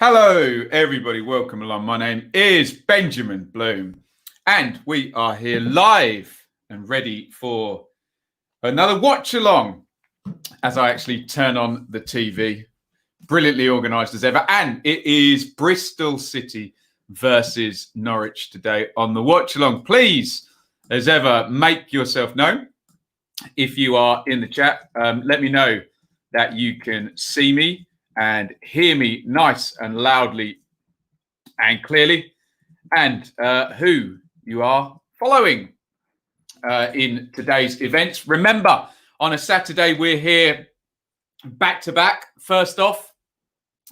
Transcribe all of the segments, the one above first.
Hello, everybody. Welcome along. My name is Benjamin Bloom, and we are here live and ready for another watch along as I actually turn on the TV. Brilliantly organised as ever. And it is Bristol City versus Norwich today on the watch along. Please, as ever, make yourself known. If you are in the chat, let me know that you can see me and hear me nice and loudly and clearly, and who you are following in today's events. Remember, on a Saturday, we're here back to back. First off,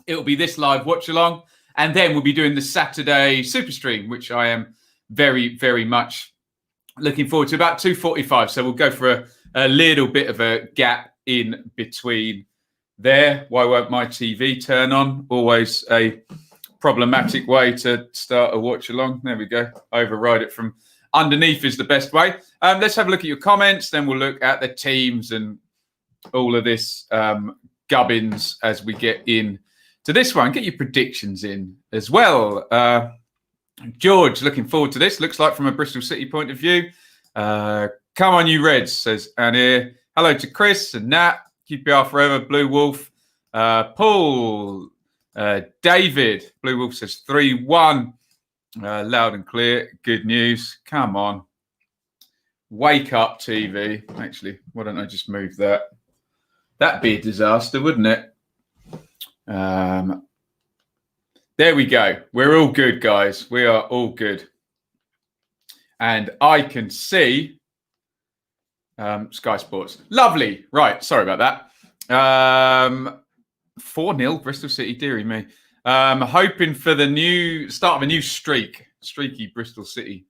it will be this live watch along, and then we'll be doing the Saturday super stream, which I am very, very much looking forward to, about 2:45. So we'll go for a little bit of a gap in between there. Why won't my TV turn on? Always a problematic way to start a watch along. There we go. Override it from underneath is the best way. Let's have a look at your comments. Then we'll look at the teams and all of this gubbins as we get in to this one. Get your predictions in as well. George, looking forward to this. Looks like from a Bristol City point of view. Come on, you Reds, says Annie. Hello to Chris and Nat. QPR forever. Blue Wolf. Paul. David. Blue Wolf says 3-1. Loud and clear. Good news. Come on. Wake up, TV. Actually, why don't I just move that? That'd be a disaster, wouldn't it? There we go. We're all good, guys. We are all good. And I can see Sky Sports. Lovely. Right. Sorry about that. 4-0 Bristol City. Dearie me. Hoping for the new start of a new streaky Bristol City.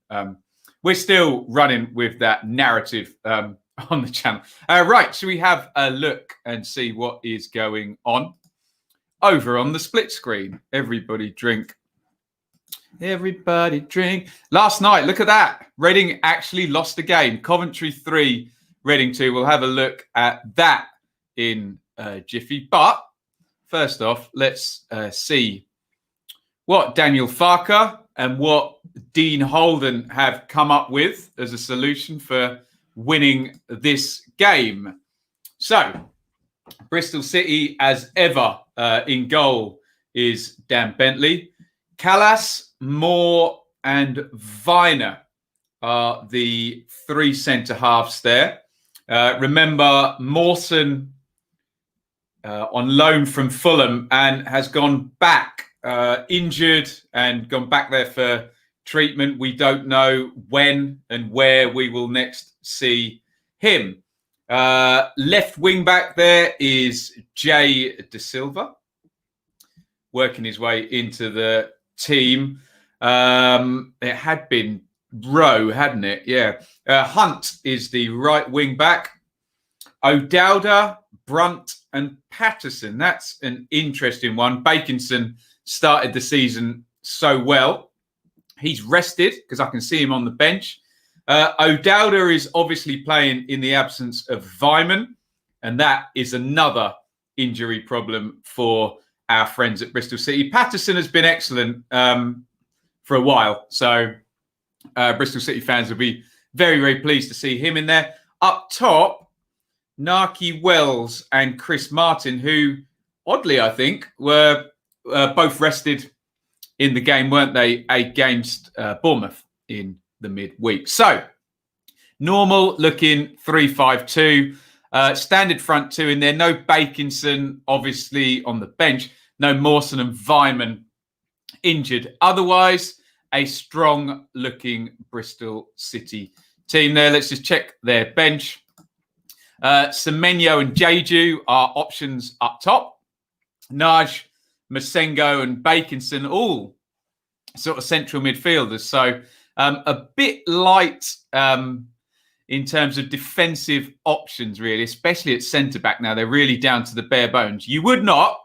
We're still running with that narrative on the channel. Right. Should we have a look and see what is going on over on the split screen? Everybody drink. Everybody drink. Last night, look at that. Reading actually lost the game. Coventry 3, Reading 2. We'll have a look at that in jiffy. But first off, let's see what Daniel Farker and what Dean Holden have come up with as a solution for winning this game. So, Bristol City, as ever, in goal is Dan Bentley. Callas, Moore and Viner are the three centre-halves there. Remember, Mawson on loan from Fulham and has gone back injured and gone back there for treatment. We don't know when and where we will next see him. Left wing back there is Jay De Silva, working his way into the team. It had been Rowe, hadn't it? Yeah. Hunt is the right wing back. O'Dowda, Brunt and Patterson. That's an interesting one. Bakinson started the season so well. He's rested because I can see him on the bench. O'Dowda is obviously playing in the absence of Vyman, and that is another injury problem for our friends at Bristol City. Patterson has been excellent for a while, so Bristol City fans will be very, very pleased to see him in there. Up top, Nahki Wells and Chris Martin, who, oddly, I think, were both rested in the game, weren't they, against Bournemouth in the midweek. So, normal looking 3-5-2. Standard front two in there. No Bakinson, obviously, on the bench. No Mawson and Vyman injured. Otherwise, a strong-looking Bristol City team there. Let's just check their bench. Semenyo and Jeju are options up top. Naj, Masengo and Bakinson, all sort of central midfielders. So a bit light in terms of defensive options, really, especially at centre-back now. They're really down to the bare bones. You would not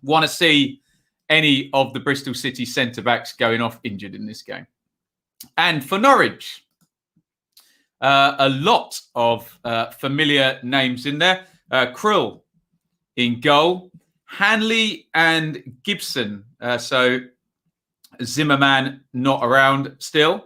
want to see any of the Bristol City centre-backs going off injured in this game. And for Norwich, a lot of familiar names in there. Krill in goal. Hanley and Gibson So Zimmerman not around still.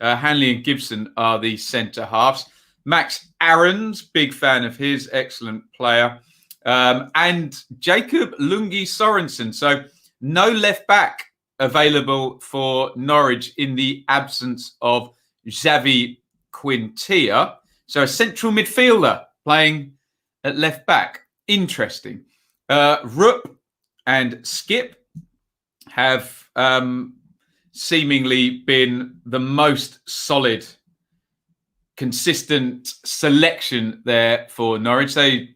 Hanley and Gibson are the centre halves. Max Aarons, big fan of his, excellent player. And Jacob Lungi Sorensen. So no left back available for Norwich in the absence of Xavi Quintia. So a central midfielder playing at left back. Interesting. Rupp and Skip have seemingly been the most solid, consistent selection there for Norwich. They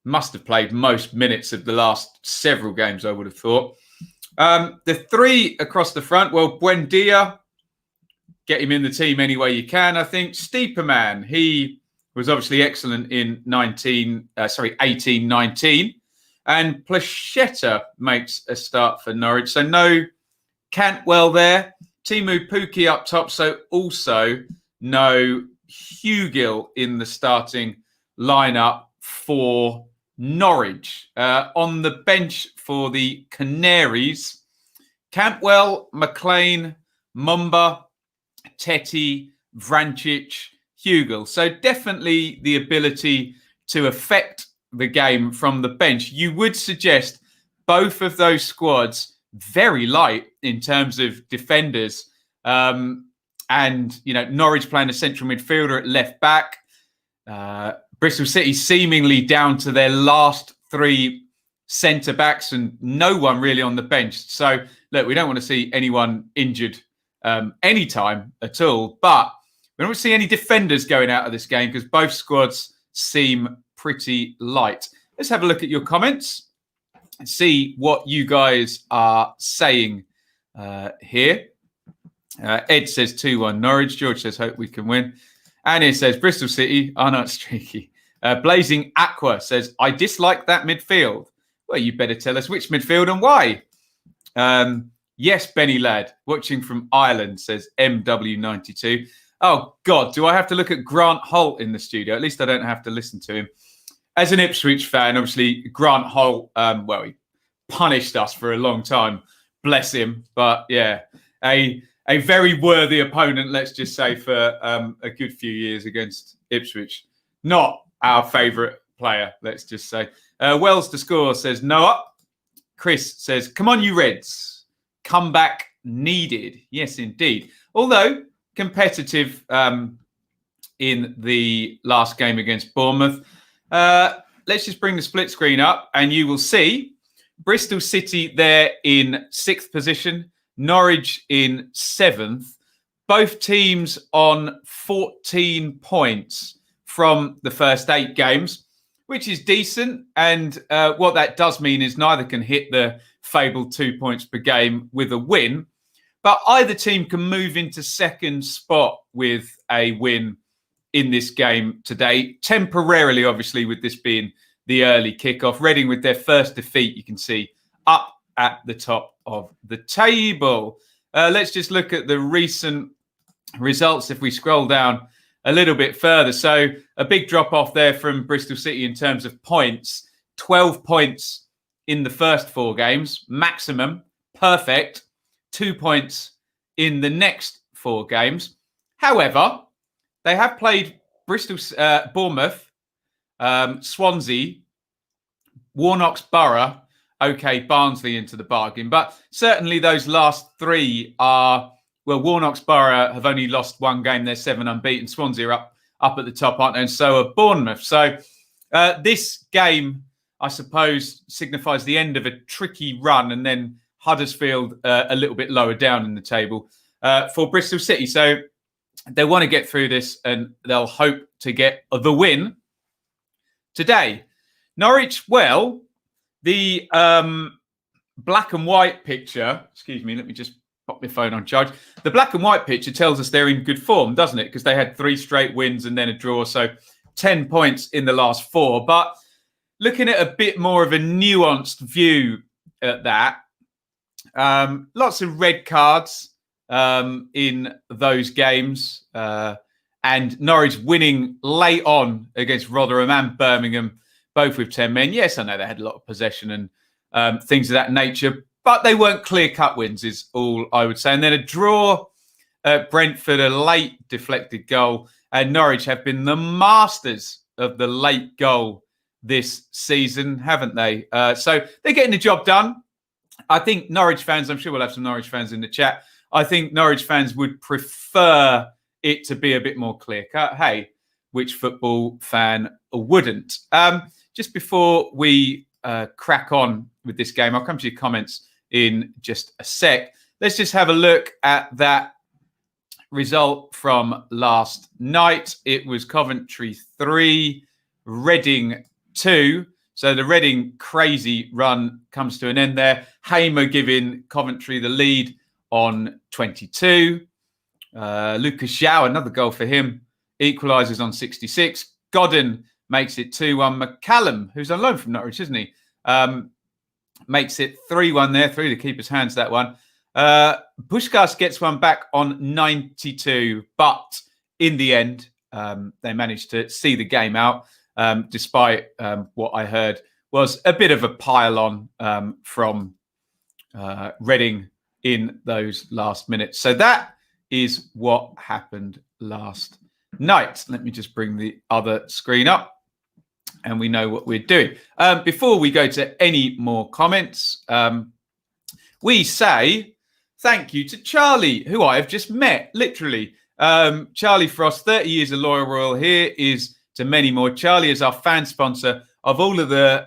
must have played most minutes of the last several games, I would have thought. The three across the front, well, Buendia, get him in the team any way you can, I think. Steeperman, he was obviously excellent in 18-19. And Plachetta makes a start for Norwich. So no Cantwell there. Timu Pukki up top. So also no Hugill in the starting lineup for Norwich. On the bench for the Canaries, Cantwell, McLean, Mumba, Tetty, Vrancic, Hugill. So definitely the ability to affect the game from the bench. You would suggest both of those squads very light in terms of defenders. And, you know, Norwich playing a central midfielder at left back. Bristol City seemingly down to their last three centre backs and no one really on the bench. So, look, we don't want to see anyone injured anytime at all. But we don't see any defenders going out of this game because both squads seem pretty light. Let's have a look at your comments and see what you guys are saying here. Ed says 2-1 Norwich. George says, hope we can win. And it says, Bristol City are not streaky. Blazing Aqua says, I dislike that midfield. Well, you better tell us which midfield and why. Yes, Benny Ladd, watching from Ireland, says MW92. Oh, God, do I have to look at Grant Holt in the studio? At least I don't have to listen to him. As an Ipswich fan, obviously, Grant Holt, well, he punished us for a long time. Bless him. But, yeah, a very worthy opponent, let's just say, for a good few years against Ipswich. Not our favourite player, let's just say. Wells to score says Noah. Chris says, come on, you Reds. Comeback needed. Yes, indeed. Although competitive in the last game against Bournemouth. Let's just bring the split screen up and you will see Bristol City there in 6th position. Norwich in 7th. Both teams on 14 points from the first 8 games, which is decent. And what that does mean is neither can hit the fabled 2 points per game with a win. But either team can move into second spot with a win in this game today. Temporarily, obviously, with this being the early kickoff. Reading with their first defeat, you can see, up at the top of the table. Let's just look at the recent results if we scroll down a little bit further. So a big drop off there from Bristol City in terms of points. 12 points in the first 4 games, maximum, perfect. 2 points in the next 4 games. However, they have played Bournemouth, Swansea, Warnock's Borough, okay, Barnsley into the bargain. But certainly those last 3 are, well, Warnock's Borough have only lost 1 game. They're 7 unbeaten. Swansea are up at the top, aren't they? And so are Bournemouth. So this game, I suppose, signifies the end of a tricky run, and then Huddersfield a little bit lower down in the table for Bristol City. So they want to get through this and they'll hope to get the win today. Norwich, well, the black and white picture, excuse me, let me just pop my phone on charge. The black and white picture tells us they're in good form, doesn't it? Because they had 3 straight wins and then a draw. So 10 points in the last 4. But looking at a bit more of a nuanced view at that, lots of red cards in those games. And Norwich winning late on against Rotherham and Birmingham, both with 10 men. Yes, I know they had a lot of possession and things of that nature. But they weren't clear-cut wins, is all I would say. And then a draw at Brentford, a late deflected goal. And Norwich have been the masters of the late goal this season, haven't they? So they're getting the job done. I think Norwich fans, I'm sure we'll have some Norwich fans in the chat. I think Norwich fans would prefer it to be a bit more clear-cut. Hey, which football fan wouldn't? Just before we crack on with this game, I'll come to your comments in just a sec. Let's just have a look at that result from last night. It was Coventry 3, Reading 2. So the Reading crazy run comes to an end there. Hamer giving Coventry the lead on 22. Lucas Zhao, another goal for him, equalises on 66. Godden makes it 2-1. McCallum, who's on loan from Norwich, isn't he? Makes it 3-1 there, through the keeper's hands, that one. Puskás gets one back on 92, but in the end, they managed to see the game out, despite what I heard was a bit of a pile-on from Reading in those last minutes. So that is what happened last night. Let me just bring the other screen up and we know what we're doing. Before we go to any more comments, we say thank you to Charlie, who I have just met, literally. Charlie Frost, 30 years of Loyal Royal, here is to many more. Charlie is our fan sponsor of all of the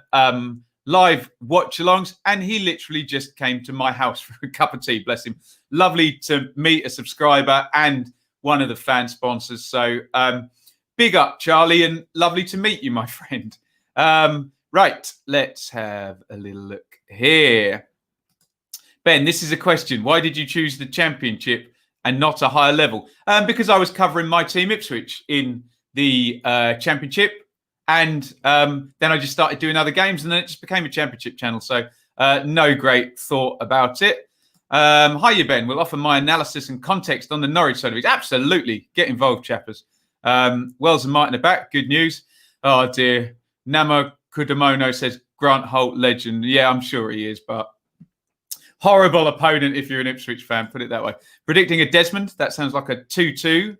live watch-alongs, and he literally just came to my house for a cup of tea, bless him. Lovely to meet a subscriber and one of the fan sponsors. So big up, Charlie, and lovely to meet you, my friend. Right, let's have a little look here. Ben, this is a question. Why did you choose the Championship and not a higher level? Because I was covering my team, Ipswich, in the Championship. And then I just started doing other games, and then it just became a Championship channel. So no great thought about it. Hiya, Ben. We'll offer my analysis and context on the Norwich side of it. Absolutely. Get involved, chappers. Wells and Martin are back. Good news. Oh, dear. Nama Kudamono says Grant Holt legend. Yeah, I'm sure he is, but horrible opponent if you're an Ipswich fan, put it that way. Predicting a Desmond. That sounds like a 2-2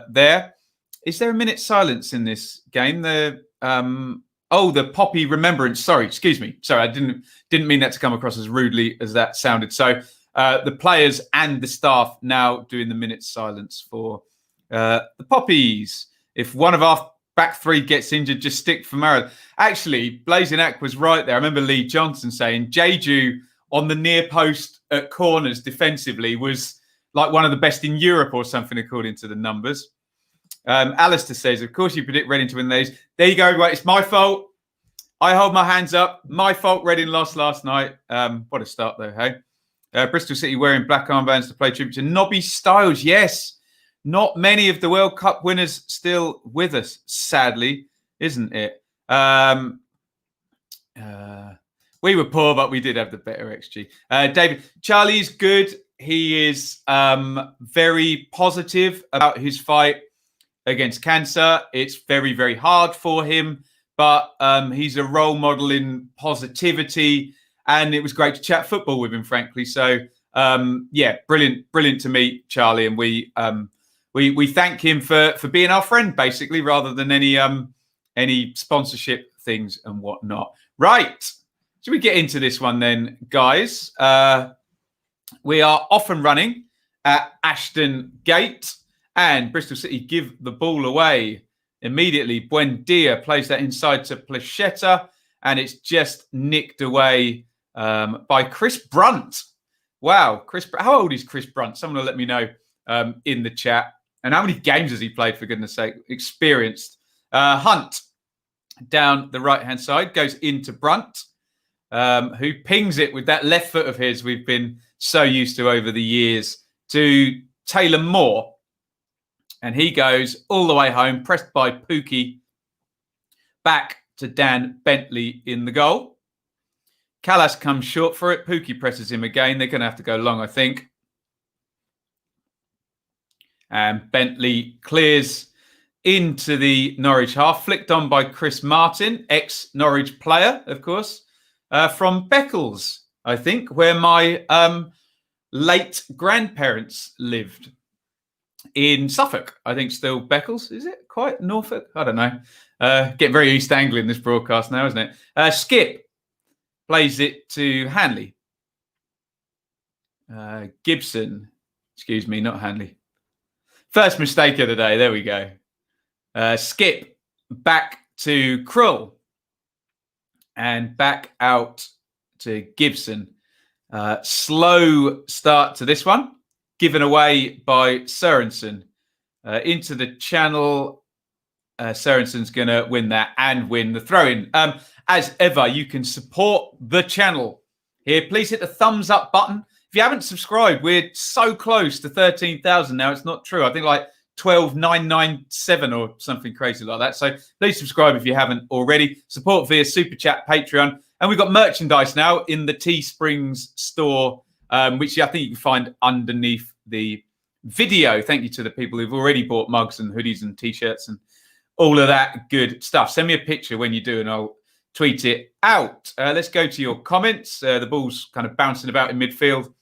there. Is there a minute's silence in this game? The Poppy Remembrance. Sorry, excuse me. Sorry, I didn't mean that to come across as rudely as that sounded. So the players and the staff now doing the minute's silence for the Poppies. If one of our back three gets injured, just stick for Mara. Actually, Blazing Ack was right there. I remember Lee Johnson saying Jeju on the near post at corners defensively was like one of the best in Europe or something, according to the numbers. Alistair says, of course you predict Reading to win these. There you go. Right, it's my fault. I hold my hands up. My fault Reading lost last night. What a start, though, hey? Bristol City wearing black armbands to play tribute to Nobby Styles. Yes. Not many of the World Cup winners still with us, sadly, isn't it? We were poor, but we did have the better XG. David, Charlie's good. He is very positive about his fight against cancer. It's very, very hard for him, but he's a role model in positivity, and it was great to chat football with him, frankly. So, yeah, brilliant to meet Charlie, and we thank him for being our friend, basically, rather than any sponsorship things and whatnot. Right. Should we get into this one then, guys? We are off and running at Ashton Gate, and Bristol City give the ball away immediately. Buendia plays that inside to Plachetta, and it's just nicked away by Chris Brunt. Wow, how old is Chris Brunt? Someone will let me know in the chat. And how many games has he played, for goodness sake? Experienced. Hunt down the right-hand side goes into Brunt, who pings it with that left foot of his we've been so used to over the years, to Taylor Moore. And he goes all the way home, pressed by Pookie, back to Dan Bentley in the goal. Callas comes short for it. Pookie presses him again. They're going to have to go long, I think. And Bentley clears into the Norwich half, flicked on by Chris Martin, ex-Norwich player, of course, from Beccles, I think, where my late grandparents lived in Suffolk. I think still Beccles. Is it quite Norfolk? I don't know. Getting very East Anglian this broadcast now, isn't it? Skip plays it to Hanley. Gibson, excuse me, not Hanley. First mistake of the day. There we go. Skip back to Krull and back out to Gibson. Slow start to this one, given away by Sørensen. Into the channel. Sørensen's going to win that and win the throw-in. As ever, you can support the channel here. Please hit the thumbs up button. If you haven't subscribed, we're so close to 13,000 now. It's not true. I think like 12,997 or something crazy like that. So please subscribe if you haven't already. Support via Super Chat, Patreon. And we've got merchandise now in the Teesprings store, which I think you can find underneath the video. Thank you to the people who've already bought mugs and hoodies and T-shirts and all of that good stuff. Send me a picture when you do and I'll tweet it out. Let's go to your comments. The ball's kind of bouncing about in midfield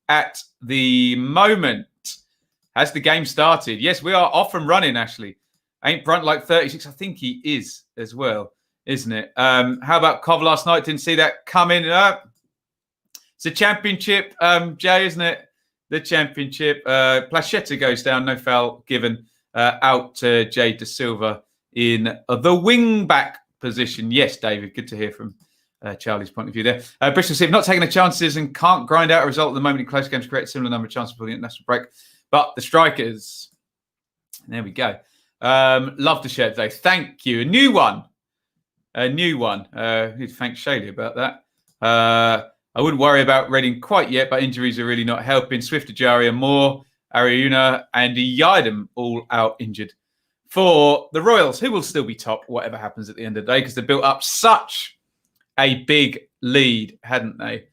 at the moment. Has the game started? Yes, we are off and running, Ashley. Ain't Brunt like 36? I think he is as well, isn't it? How about Cov last night? Didn't see that coming. It's a championship, Jay, isn't it? The championship. Plachetta goes down, no foul given. Out to Jay De Silva in the wing-back position. Yes, David, good to hear from Charlie's point of view there. Bristol City not taking the chances and can't grind out a result at the moment in close games to create a similar number of chances for the international break. But the strikers, there we go. Love the shirt today. Thank you. A new one. Need to thank Shaylee about that. I wouldn't worry about Reading quite yet, but injuries are really not helping. Swift, Ajaria, Moore, Ariuna, and Yidem all out injured for the Royals, who will still be top, whatever happens at the end of the day, because they built up such a big lead, hadn't they?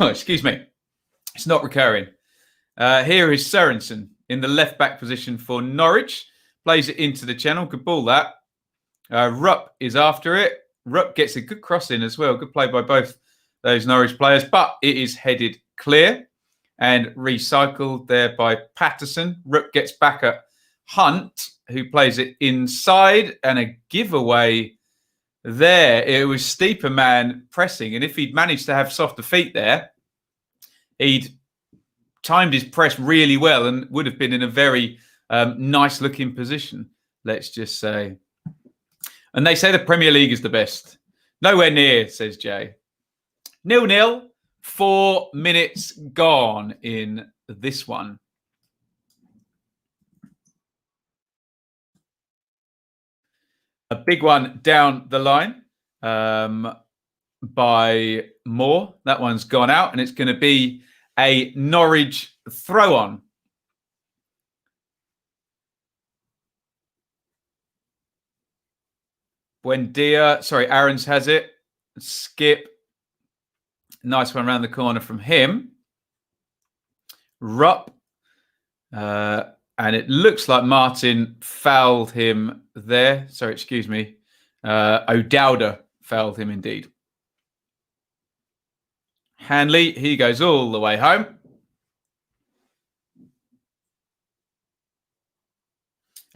Excuse me. It's not recurring. Here is Sørensen in the left-back position for Norwich. Plays it into the channel. Good ball, that. Rupp is after it. Rupp gets a good cross in as well. Good play by both those Norwich players, but it is headed clear and recycled there by Patterson. Rupp gets back at Hunt, who plays it inside, and a giveaway there. It was Steeper man pressing, and if he'd managed to have softer feet there, he'd timed his press really well and would have been in a very nice looking position, let's just say. And they say the Premier League is the best. Nowhere near, says Jay. 0-0, 4 minutes gone in this one. A big one down the line by Moore. That one's gone out, and it's going to be a Norwich throw-on. Aaron's has it. Skip. Nice one around the corner from him. Rupp. And it looks like Martin fouled him there. Sorry, excuse me. O'Dowda fouled him indeed. Hanley, he goes all the way home.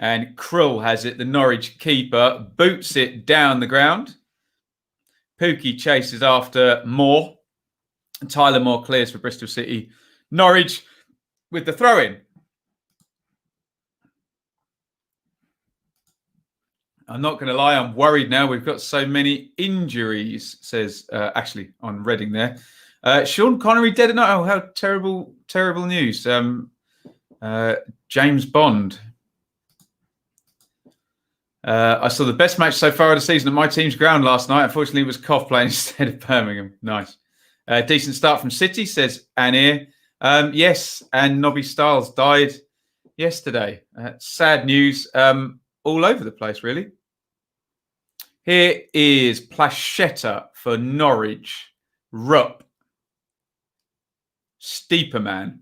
And Krull has it, the Norwich keeper, boots it down the ground. Pookie chases after Moore. Tyler Moore clears for Bristol City. Norwich with the throw-in. I'm not going to lie, I'm worried now. We've got so many injuries, says Ashley on Reading there. Sean Connery dead or not? Oh, how terrible, terrible news. James Bond. I saw the best match so far of the season at my team's ground last night. Unfortunately, it was Cough playing instead of Birmingham. Nice. Decent start from City, says Anir. Yes, and Nobby Stiles died yesterday. Sad news all over the place, really. Here is Plachetta for Norwich. Rupp. Steeperman.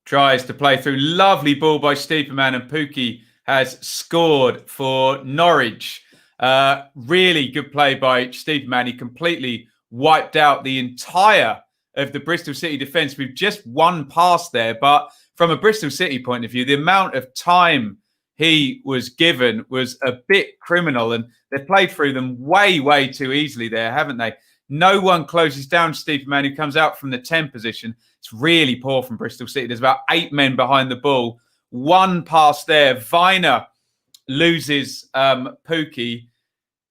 Tries to play through. Lovely ball by Steeperman, and Pookie has scored for Norwich. Really good play by Steeperman. He completely wiped out the entire of the Bristol City defence with just one pass there. But from a Bristol City point of view, the amount of time he was given was a bit criminal, and they've played through them way, way too easily there, haven't they? No one closes down Steeperman, who comes out from the 10 position. It's really poor from Bristol City. There's about 8 men behind the ball. One pass there. Viner loses Pookie.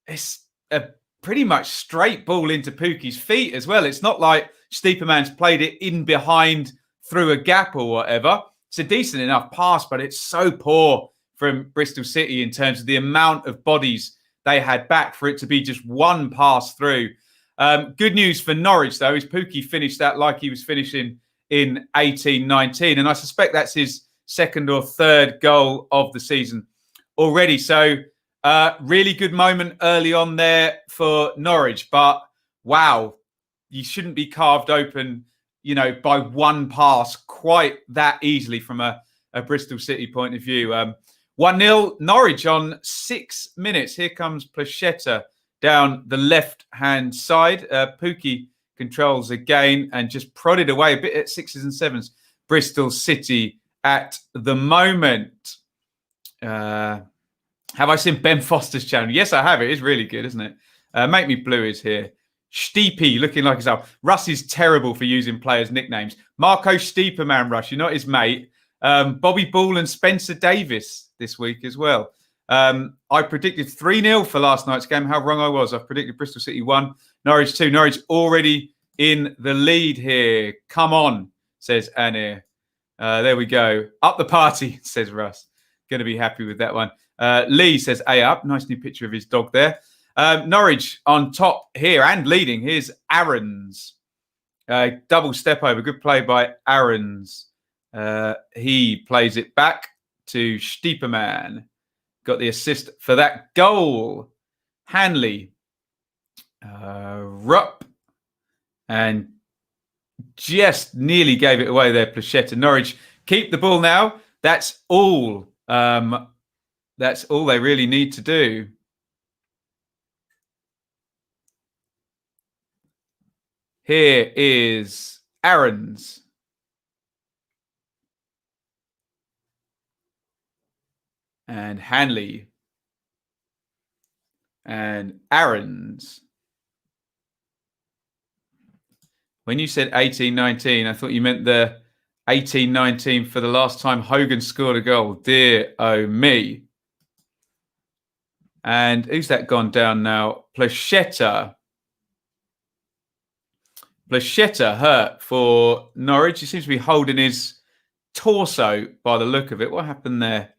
It's a pretty much straight ball into Pookie's feet as well. It's not like Steeperman's played it in behind through a gap or whatever. It's a decent enough pass, but it's so poor from Bristol City in terms of the amount of bodies they had back for it to be just one pass through. Good news for Norwich, though, is Pookie finished that like he was finishing in 18-19. And I suspect that's his second or third goal of the season already. So really good moment early on there for Norwich. But wow, you shouldn't be carved open, by one pass quite that easily from a Bristol City point of view. 1-0 Norwich on 6 minutes. Here comes Plachetta down the left-hand side. Pookie controls again and just prodded away a bit at 6s and 7s. Bristol City at the moment. Have I seen Ben Foster's channel? Yes, I have. It is really good, isn't it? Make Me Blue is here. Steepy looking like himself. Russ is terrible for using players' nicknames. Marco Steeperman, Russ. You're not his mate. Bobby Ball and Spencer Davis this week as well. I predicted 3-0 for last night's game. How wrong I was. I've predicted Bristol City 1, Norwich 2. Norwich already in the lead here. Come on, says Anir. There we go. Up the party, says Russ. Going to be happy with that one. Lee says A up. Nice new picture of his dog there. Norwich on top here and leading. Here's Aaron's. Double step over. Good play by Aaron's. He plays it back to Steeperman. Got the assist for that goal. Hanley. Rupp. And just nearly gave it away there, Plachetta. Norwich keep the ball now. That's all. That's all they really need to do. Here is Aaron's. And Hanley. And Aaron's. When you said 18-19, I thought you meant the 18-19 for the last time Hogan scored a goal. Dear oh me. And who's that gone down now? Plachetta. Plachetta hurt for Norwich. He seems to be holding his torso by the look of it. What happened there?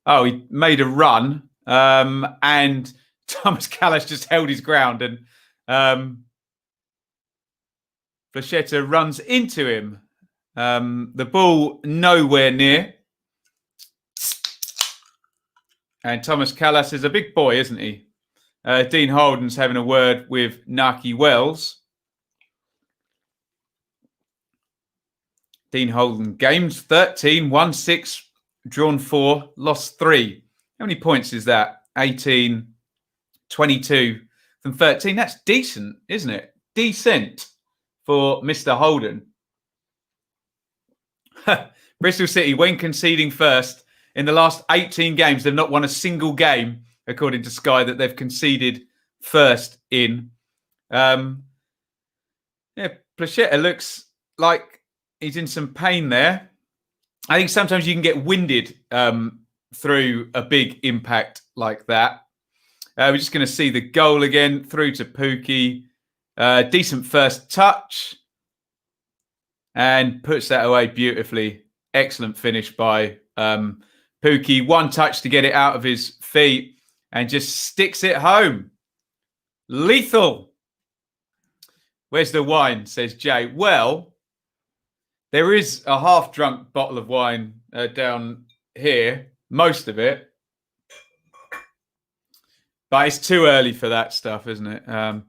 Oh, he made a run. And Thomas Callas just held his ground. And Plachetta runs into him. The ball nowhere near. And Thomas Callas is a big boy, isn't he? Dean Holden's having a word with Naki Wells. Dean Holden games 13, won 6, drawn 4, lost 3. How many points is that? 18, 22 from 13. That's decent, isn't it? Decent for Mr. Holden. Bristol City, when conceding first, in the last 18 games, they've not won a single game, according to Sky, that they've conceded first in. Plachetta looks like he's in some pain there. I think sometimes you can get winded through a big impact like that. We're just going to see the goal again through to Pookie. Decent first touch. And puts that away beautifully. Excellent finish by Pookie. One touch to get it out of his feet and just sticks it home. Lethal. Where's the wine, says Jay. Well, there is a half-drunk bottle of wine down here, most of it. But it's too early for that stuff, isn't it?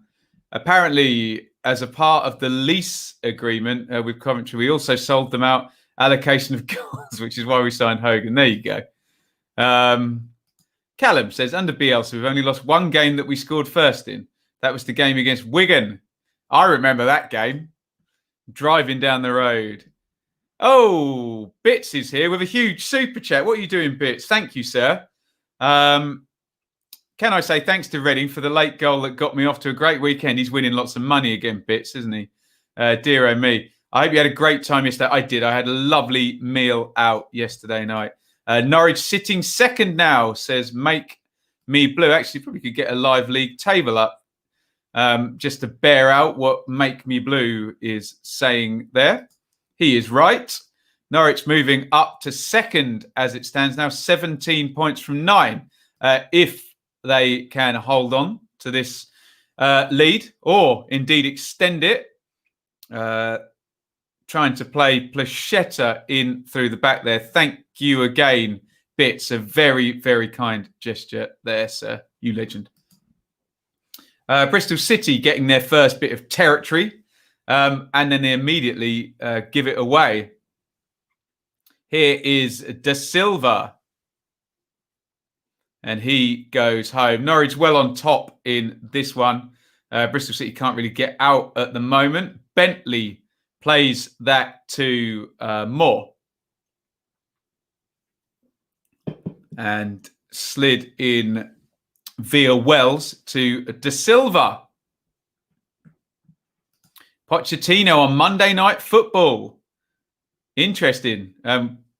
Apparently, as a part of the lease agreement with Coventry, we also sold them out allocation of goals, which is why we signed Hogan. There you go. Callum says, under Bielsa, we've only lost one game that we scored first in. That was the game against Wigan. I remember that game. Driving down the road. Oh, Bits is here with a huge super chat. What are you doing, Bits? Thank you, sir. Can I say thanks to Reading for the late goal that got me off to a great weekend? He's winning lots of money again, Bits, isn't he? Dear oh me. I hope you had a great time yesterday. I did. I had a lovely meal out yesterday night. Norwich sitting second now, says Make Me Blue. Actually, probably could get a live league table up just to bear out what Make Me Blue is saying there. He is right. Norwich moving up to second as it stands now, 17 points from 9. If they can hold on to this lead or indeed extend it. Trying to play Plachetta in through the back there. Thank you again, Bits. A very, very kind gesture there, sir. You legend. Bristol City getting their first bit of territory, and then they immediately give it away. Here is Da Silva. And he goes home. Norwich well on top in this one. Bristol City can't really get out at the moment. Bentley plays that to Moore. And slid in via Wells to Da Silva. Pochettino on Monday Night Football. Interesting.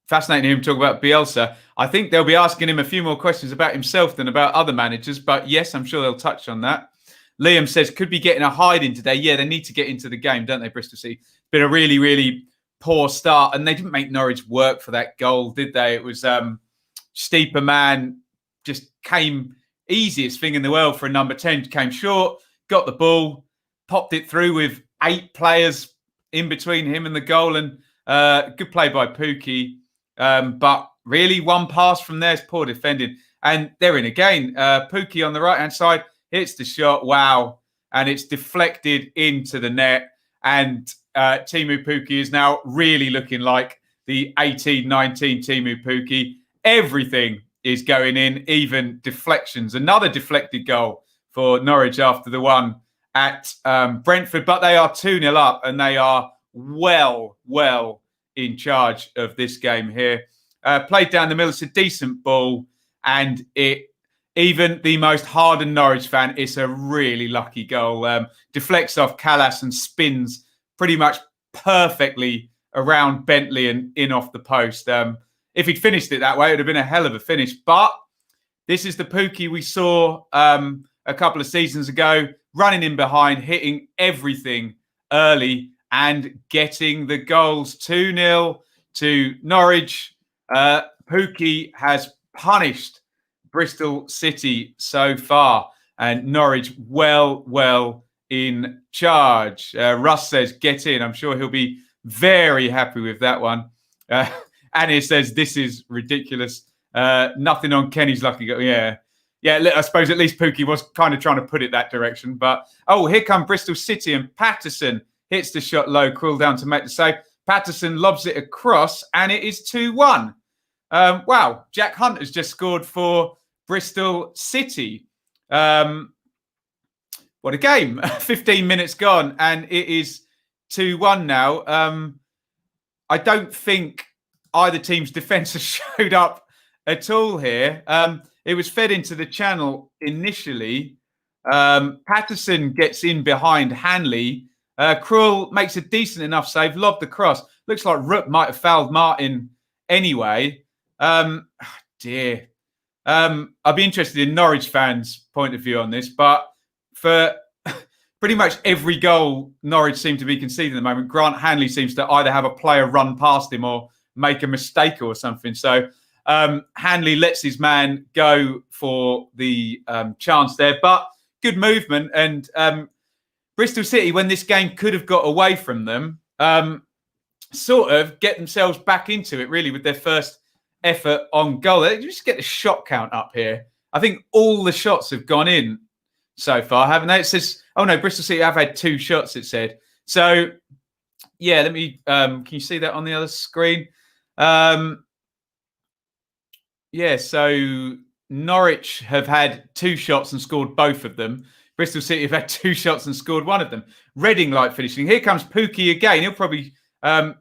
Fascinating to hear him talk about Bielsa. I think they'll be asking him a few more questions about himself than about other managers. But yes, I'm sure they'll touch on that. Liam says, could be getting a hide-in today. Yeah, they need to get into the game, don't they, Bristol City? Been a really, really poor start. And they didn't make Norwich work for that goal, did they? It was Steeper man, just came easiest thing in the world for a number 10. Came short, got the ball, popped it through with 8 players in between him and the goal. And good play by Pookie. But really, one pass from there is poor defending. And they're in again. Pookie on the right-hand side. Hits the shot, wow, and it's deflected into the net. And Teemu Pukki is now really looking like the 18-19 Teemu Pukki. Everything is going in, even deflections. Another deflected goal for Norwich after the one at Brentford. But they are 2-0 up, and they are well in charge of this game here. Played down the middle, it's a decent ball, and even the most hardened Norwich fan, it's a really lucky goal. Deflects off Callas and spins pretty much perfectly around Bentley and in off the post. If he'd finished it that way, it would have been a hell of a finish. But this is the Pookie we saw a couple of seasons ago, running in behind, hitting everything early and getting the goals. 2-0 to Norwich. Pookie has punished Bristol City so far, and Norwich well in charge. Russ says, get in. I'm sure he'll be very happy with that one. And he says, this is ridiculous. Nothing on Kenny's lucky goal. Yeah, I suppose at least Pookie was kind of trying to put it that direction. But, here come Bristol City, and Patterson hits the shot low, Krul down to make the save. Patterson lobs it across, and it is 2-1. Wow, Jack Hunt has just scored for Bristol City. What a game. 15 minutes gone, and it is 2-1 now. I don't think either team's defence has showed up at all here. It was fed into the channel initially. Patterson gets in behind Hanley. Krul makes a decent enough save, lobbed the cross. Looks like Ruth might have fouled Martin anyway. Dear. I'd be interested in Norwich fans' point of view on this, but for pretty much every goal Norwich seem to be conceding at the moment, Grant Hanley seems to either have a player run past him or make a mistake or something. So Hanley lets his man go for the chance there, but good movement. And Bristol City, when this game could have got away from them, sort of get themselves back into it, really, with their first effort on goal. They just get the shot count up here. I think all the shots have gone in so far, haven't they? It says, oh no, Bristol City have had 2 shots, it said. So, yeah, let me, can you see that on the other screen? Yeah, so Norwich have had 2 shots and scored both of them. Bristol City have had 2 shots and scored one of them. Reading like finishing. Here comes Pookie again. He'll probably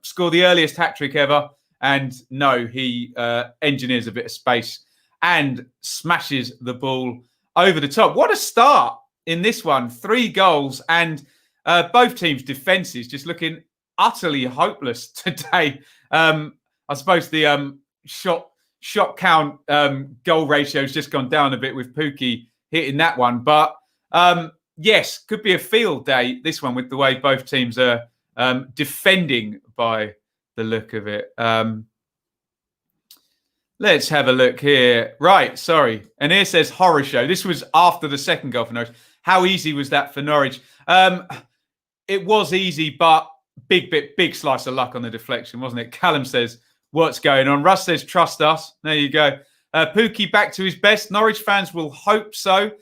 score the earliest hat-trick ever. And no, he engineers a bit of space and smashes the ball over the top. What a start in this one. 3 goals and both teams' defences just looking utterly hopeless today. I suppose the shot count goal ratio has just gone down a bit with Pookie hitting that one. But yes, could be a field day, this one, with the way both teams are defending by the look of it. Let's have a look here. Right, sorry. And here says horror show. This was after the second goal for Norwich. How easy was that for Norwich? It was easy, but big slice of luck on the deflection, wasn't it? Callum says, what's going on? Russ says, trust us. There you go. Pookie back to his best. Norwich fans will hope so.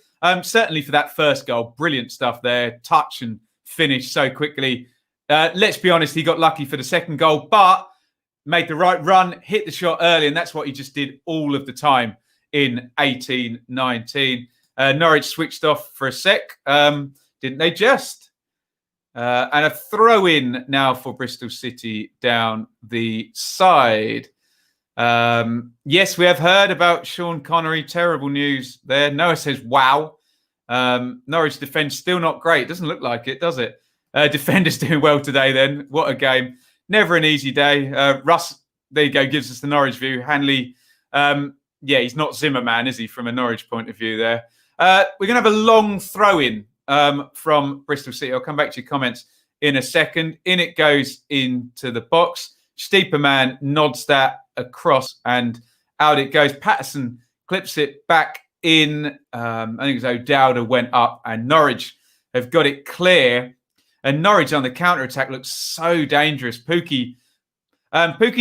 Certainly for that first goal. Brilliant stuff there. Touch and finish so quickly. Let's be honest, he got lucky for the second goal, but made the right run, hit the shot early, and that's what he just did all of the time in 18-19. Norwich switched off for a sec, didn't they just? And a throw-in now for Bristol City down the side. Yes, we have heard about Sean Connery. Terrible news there. Noah says, wow. Norwich defence still not great. Doesn't look like it, does it? Defenders doing well today then. What a game. Never an easy day. Russ, there you go, gives us the Norwich view. Hanley, he's not Zimmerman, is he, from a Norwich point of view there. We're going to have a long throw-in from Bristol City. I'll come back to your comments in a second. In it goes into the box. Stieperman nods that across and out it goes. Patterson clips it back in. I think it was O'Dowda went up and Norwich have got it clear. And Norwich on the counter-attack looks so dangerous. Pookie's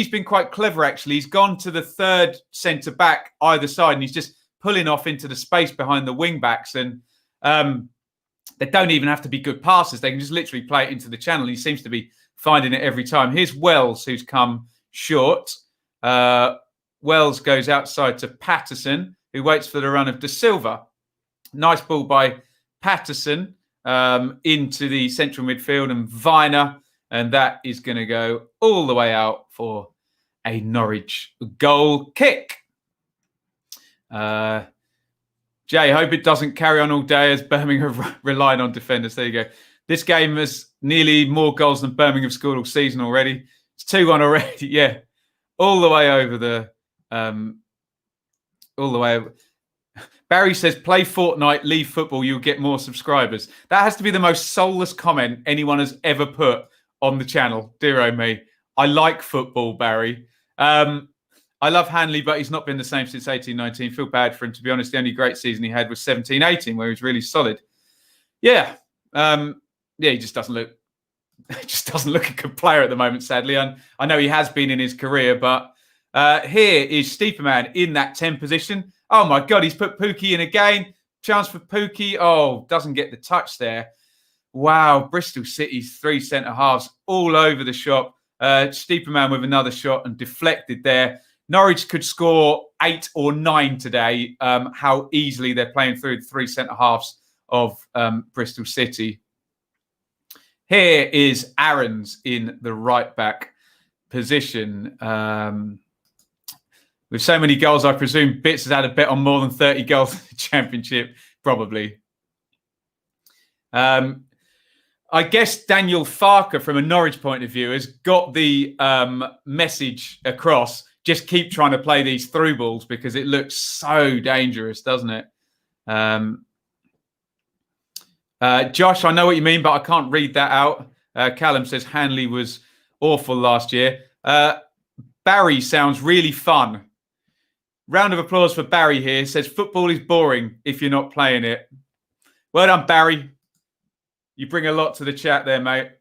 been quite clever, actually. He's gone to the third centre-back either side, and he's just pulling off into the space behind the wing-backs. And they don't even have to be good passes. They can just literally play it into the channel. He seems to be finding it every time. Here's Wells, who's come short. Wells goes outside to Patterson, who waits for the run of De Silva. Nice ball by Patterson. Into the central midfield and Viner, and that is going to go all the way out for a Norwich goal kick. Jay, hope it doesn't carry on all day as Birmingham relied on defenders. There you go. This game has nearly more goals than Birmingham scored all season already. It's 2-1 already. Yeah, all the way over the, all the way over. Barry says, play Fortnite, leave football, you'll get more subscribers. That has to be the most soulless comment anyone has ever put on the channel. Dear oh me. I like football, Barry. I love Hanley, but he's not been the same since 18-19. Feel bad for him, to be honest. The only great season he had was 17-18, where he was really solid. Yeah. He just doesn't look a good player at the moment, sadly. I know he has been in his career, but here is Stieperman in that 10 position. Oh, my God, he's put Pookie in again. Chance for Pookie. Oh, doesn't get the touch there. Wow, Bristol City's 3 centre-halves all over the shop. Stieperman with another shot and deflected there. Norwich could score 8 or 9 today. How easily they're playing through the 3 centre-halves of Bristol City. Here is Aarons in the right-back position. With so many goals, I presume Bits has had a bet on more than 30 goals in the Championship, probably. I guess Daniel Farker, from a Norwich point of view, has got the message across. Just keep trying to play these through balls because it looks so dangerous, doesn't it? Josh, I know what you mean, but I can't read that out. Callum says Hanley was awful last year. Barry sounds really fun. Round of applause for Barry here. Says football is boring if you're not playing it. Well done, Barry. You bring a lot to the chat there, mate.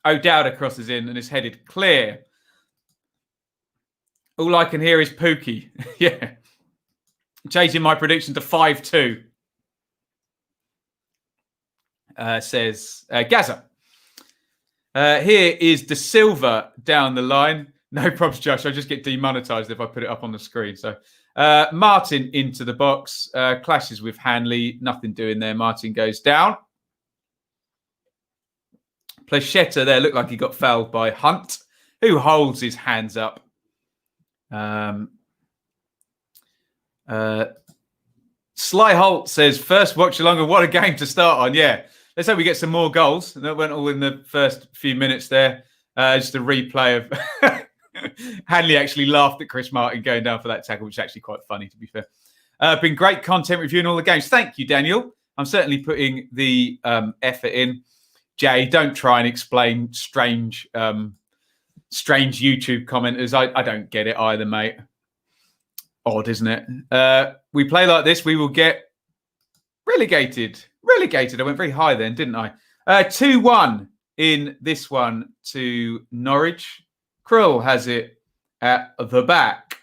O'Dowda crosses in and is headed clear. All I can hear is Pookie. Yeah. Changing my prediction to 5-2. Says Gaza. Here is De Silva down the line. No problems, Josh. I just get demonetized if I put it up on the screen. So Martin into the box. Clashes with Hanley. Nothing doing there. Martin goes down. Plachetta there looked like he got fouled by Hunt, who holds his hands up. Sly Holt says, first watch along and what a game to start on. Yeah, let's hope we get some more goals. That went all in the first few minutes there. Just a replay of Hanley actually laughed at Chris Martin going down for that tackle, which is actually quite funny, to be fair. Been great content reviewing all the games. Thank you, Daniel. I'm certainly putting the effort in. Jay, don't try and explain strange YouTube commenters. I don't get it either, mate. Odd, isn't it? We play like this, we will get relegated. Relegated. I went very high then, didn't I? 2-1 in this one to Norwich. Krill has it at the back.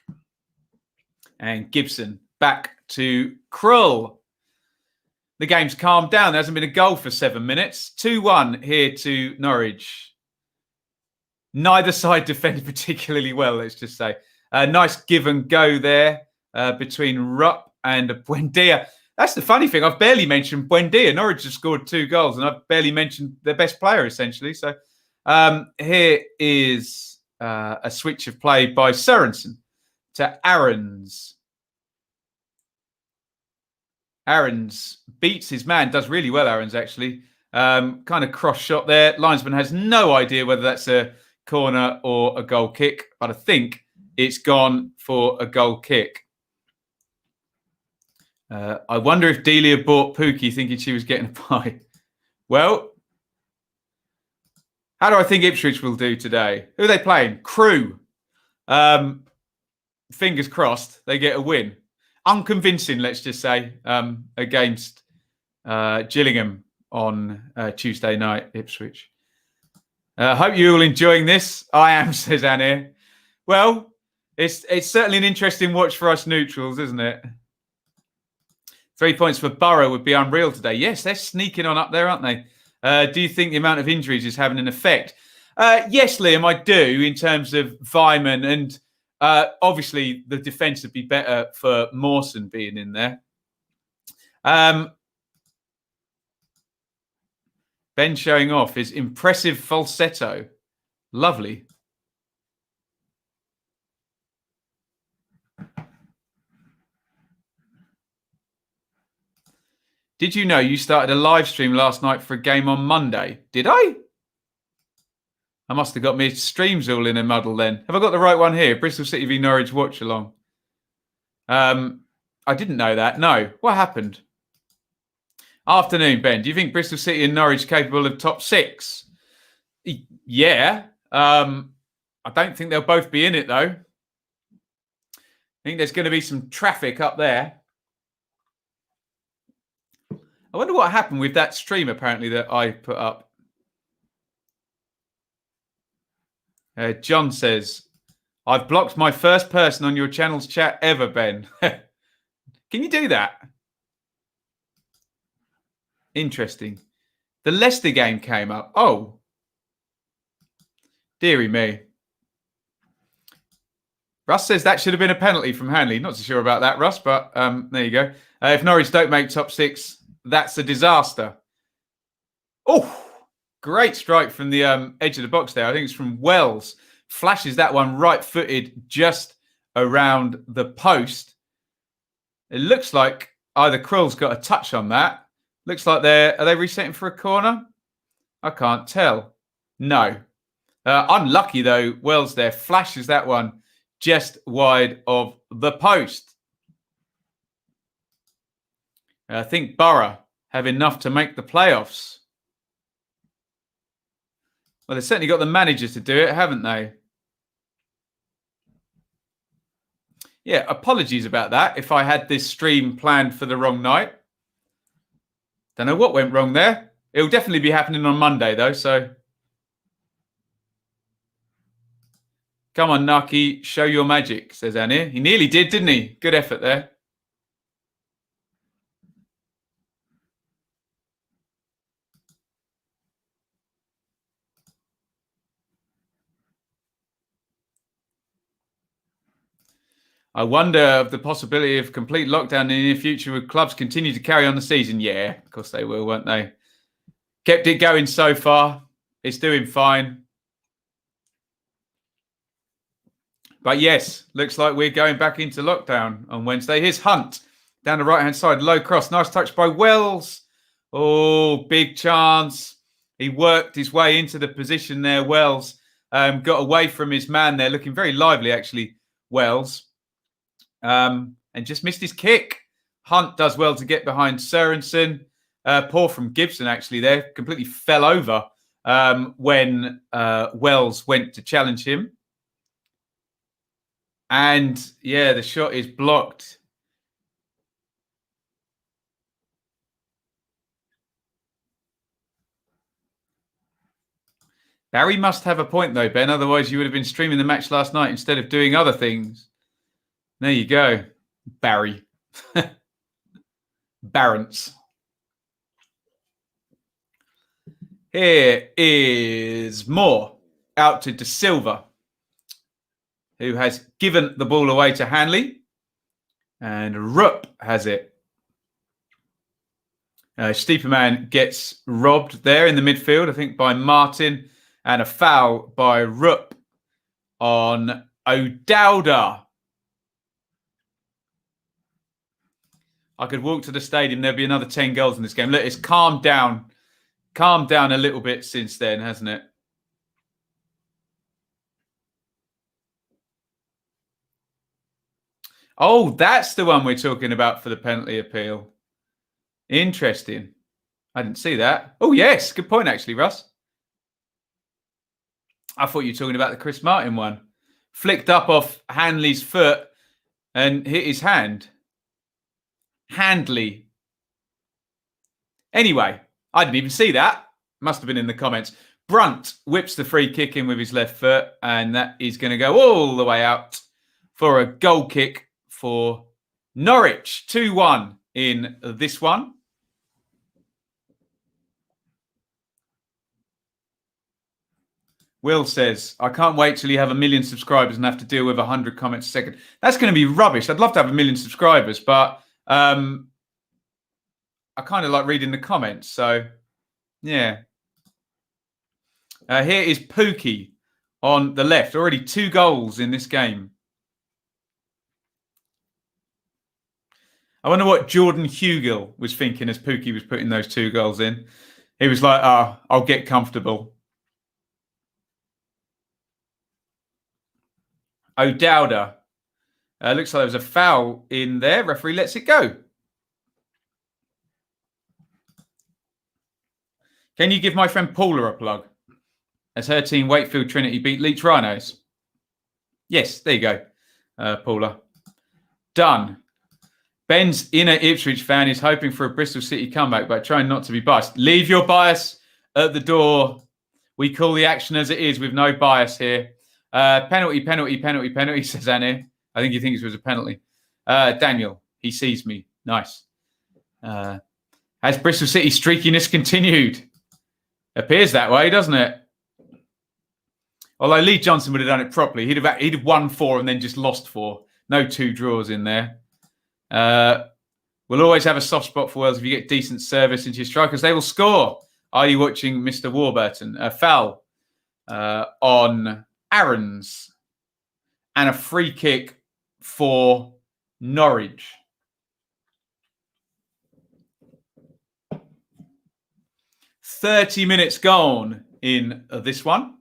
And Gibson back to Krill. The game's calmed down. There hasn't been a goal for 7 minutes. 2-1 here to Norwich. Neither side defended particularly well, let's just say. Nice give and go there between Rupp and Buendia. That's the funny thing. I've barely mentioned Buendia. Norwich have scored 2 goals, and I've barely mentioned their best player, essentially. So here is a switch of play by Sørensen to Aarons. Aarons beats his man, does really well, Aarons, actually. Kind of cross shot there. Linesman has no idea whether that's a corner or a goal kick, but I think it's gone for a goal kick. I wonder if Delia bought Pookie thinking she was getting a pie. Well, how do I think Ipswich will do today? Who are they playing? Crew. Fingers crossed they get a win. Unconvincing, let's just say, against Gillingham on Tuesday night, Ipswich. Hope you're all enjoying this. I am, says Annie. Well, it's certainly an interesting watch for us neutrals, isn't it? 3 points for Borough would be unreal today. Yes, they're sneaking on up there, aren't they? Do you think the amount of injuries is having an effect? Yes, Liam, I do, in terms of Vyman. And obviously, the defence would be better for Mawson being in there. Ben showing off his impressive falsetto. Lovely. Did you know you started a live stream last night for a game on Monday? Did I? I must have got my streams all in a muddle then. Have I got the right one here? Bristol City v Norwich watch along. I didn't know that. No. What happened? Afternoon, Ben. Do you think Bristol City and Norwich capable of top 6? Yeah. I don't think they'll both be in it, though. I think there's going to be some traffic up there. I wonder what happened with that stream, apparently, that I put up. John says, I've blocked my first person on your channel's chat ever, Ben. Can you do that? Interesting. The Leicester game came up. Oh. Deary me. Russ says that should have been a penalty from Hanley. Not so sure about that, Russ, but there you go. If Norwich don't make top 6, that's a disaster. Oh, great strike from the edge of the box there. I think it's from Wells. Flashes that one right-footed just around the post. It looks like either Krill's got a touch on that. Looks like are they resetting for a corner? I can't tell. No. Unlucky, though, Wells there. Flashes that one just wide of the post. I think Borough have enough to make the playoffs. Well, they've certainly got the managers to do it, haven't they? Yeah, apologies about that if I had this stream planned for the wrong night. Don't know what went wrong there. It'll definitely be happening on Monday, though, so... Come on, Naki, show your magic, says Annie. He nearly did, didn't he? Good effort there. I wonder of the possibility of complete lockdown in the near future. Would clubs continue to carry on the season? Yeah, of course they will, won't they? Kept it going so far. It's doing fine. But yes, looks like we're going back into lockdown on Wednesday. Here's Hunt down the right-hand side. Low cross. Nice touch by Wells. Oh, big chance. He worked his way into the position there, Wells. Got away from his man there, looking very lively, actually, Wells. And just missed his kick. Hunt does well to get behind Sørensen. Poor from Gibson, actually, there. Completely fell over when Wells went to challenge him. And, yeah, the shot is blocked. Barry must have a point, though, Ben. Otherwise, you would have been streaming the match last night instead of doing other things. There you go, Barry. Barents. Here is Moore out to De Silva, who has given the ball away to Hanley. And Rupp has it. Steeperman gets robbed there in the midfield, I think, by Martin. And a foul by Rupp on O'Dowda. I could walk to the stadium. There'd be another 10 goals in this game. Look, it's calmed down a little bit since then, hasn't it? Oh, that's the one we're talking about for the penalty appeal. Interesting. I didn't see that. Oh, yes. Good point, actually, Russ. I thought you were talking about the Chris Martin one. Flicked up off Hanley's foot and hit his hand. Handley. Anyway, I didn't even see that. Must have been in the comments. Brunt whips the free kick in with his left foot, and that is going to go all the way out for a goal kick for Norwich. 2-1 in this one. Will says, I can't wait till you have 1 million subscribers and have to deal with 100 comments a second. That's going to be rubbish. I'd love to have 1 million subscribers, but I kind of like reading the comments. So, yeah. Here is Pookie on the left. Already 2 goals in this game. I wonder what Jordan Hugill was thinking as Pookie was putting those 2 goals in. He was like, oh, I'll get comfortable. O'Dowda. Looks like there was a foul in there. Referee lets it go. Can you give my friend Paula a plug? As her team, Wakefield Trinity, beat Leeds Rhinos. Yes, there you go, Paula. Done. Ben's inner Ipswich fan is hoping for a Bristol City comeback, but trying not to be biased. Leave your bias at the door. We call the action as it is with no bias here. Penalty, says Annie. I think he thinks it was a penalty. Daniel, he sees me. Nice. Has Bristol City streakiness continued? Appears that way, doesn't it? Although Lee Johnson would have done it properly. He'd have won 4 and then just lost 4. No 2 draws in there. We'll always have a soft spot for Wales if you get decent service into your strikers. They will score. Are you watching Mr. Warburton? A foul on Aaron's and a free kick for Norwich. "30 minutes gone in this one.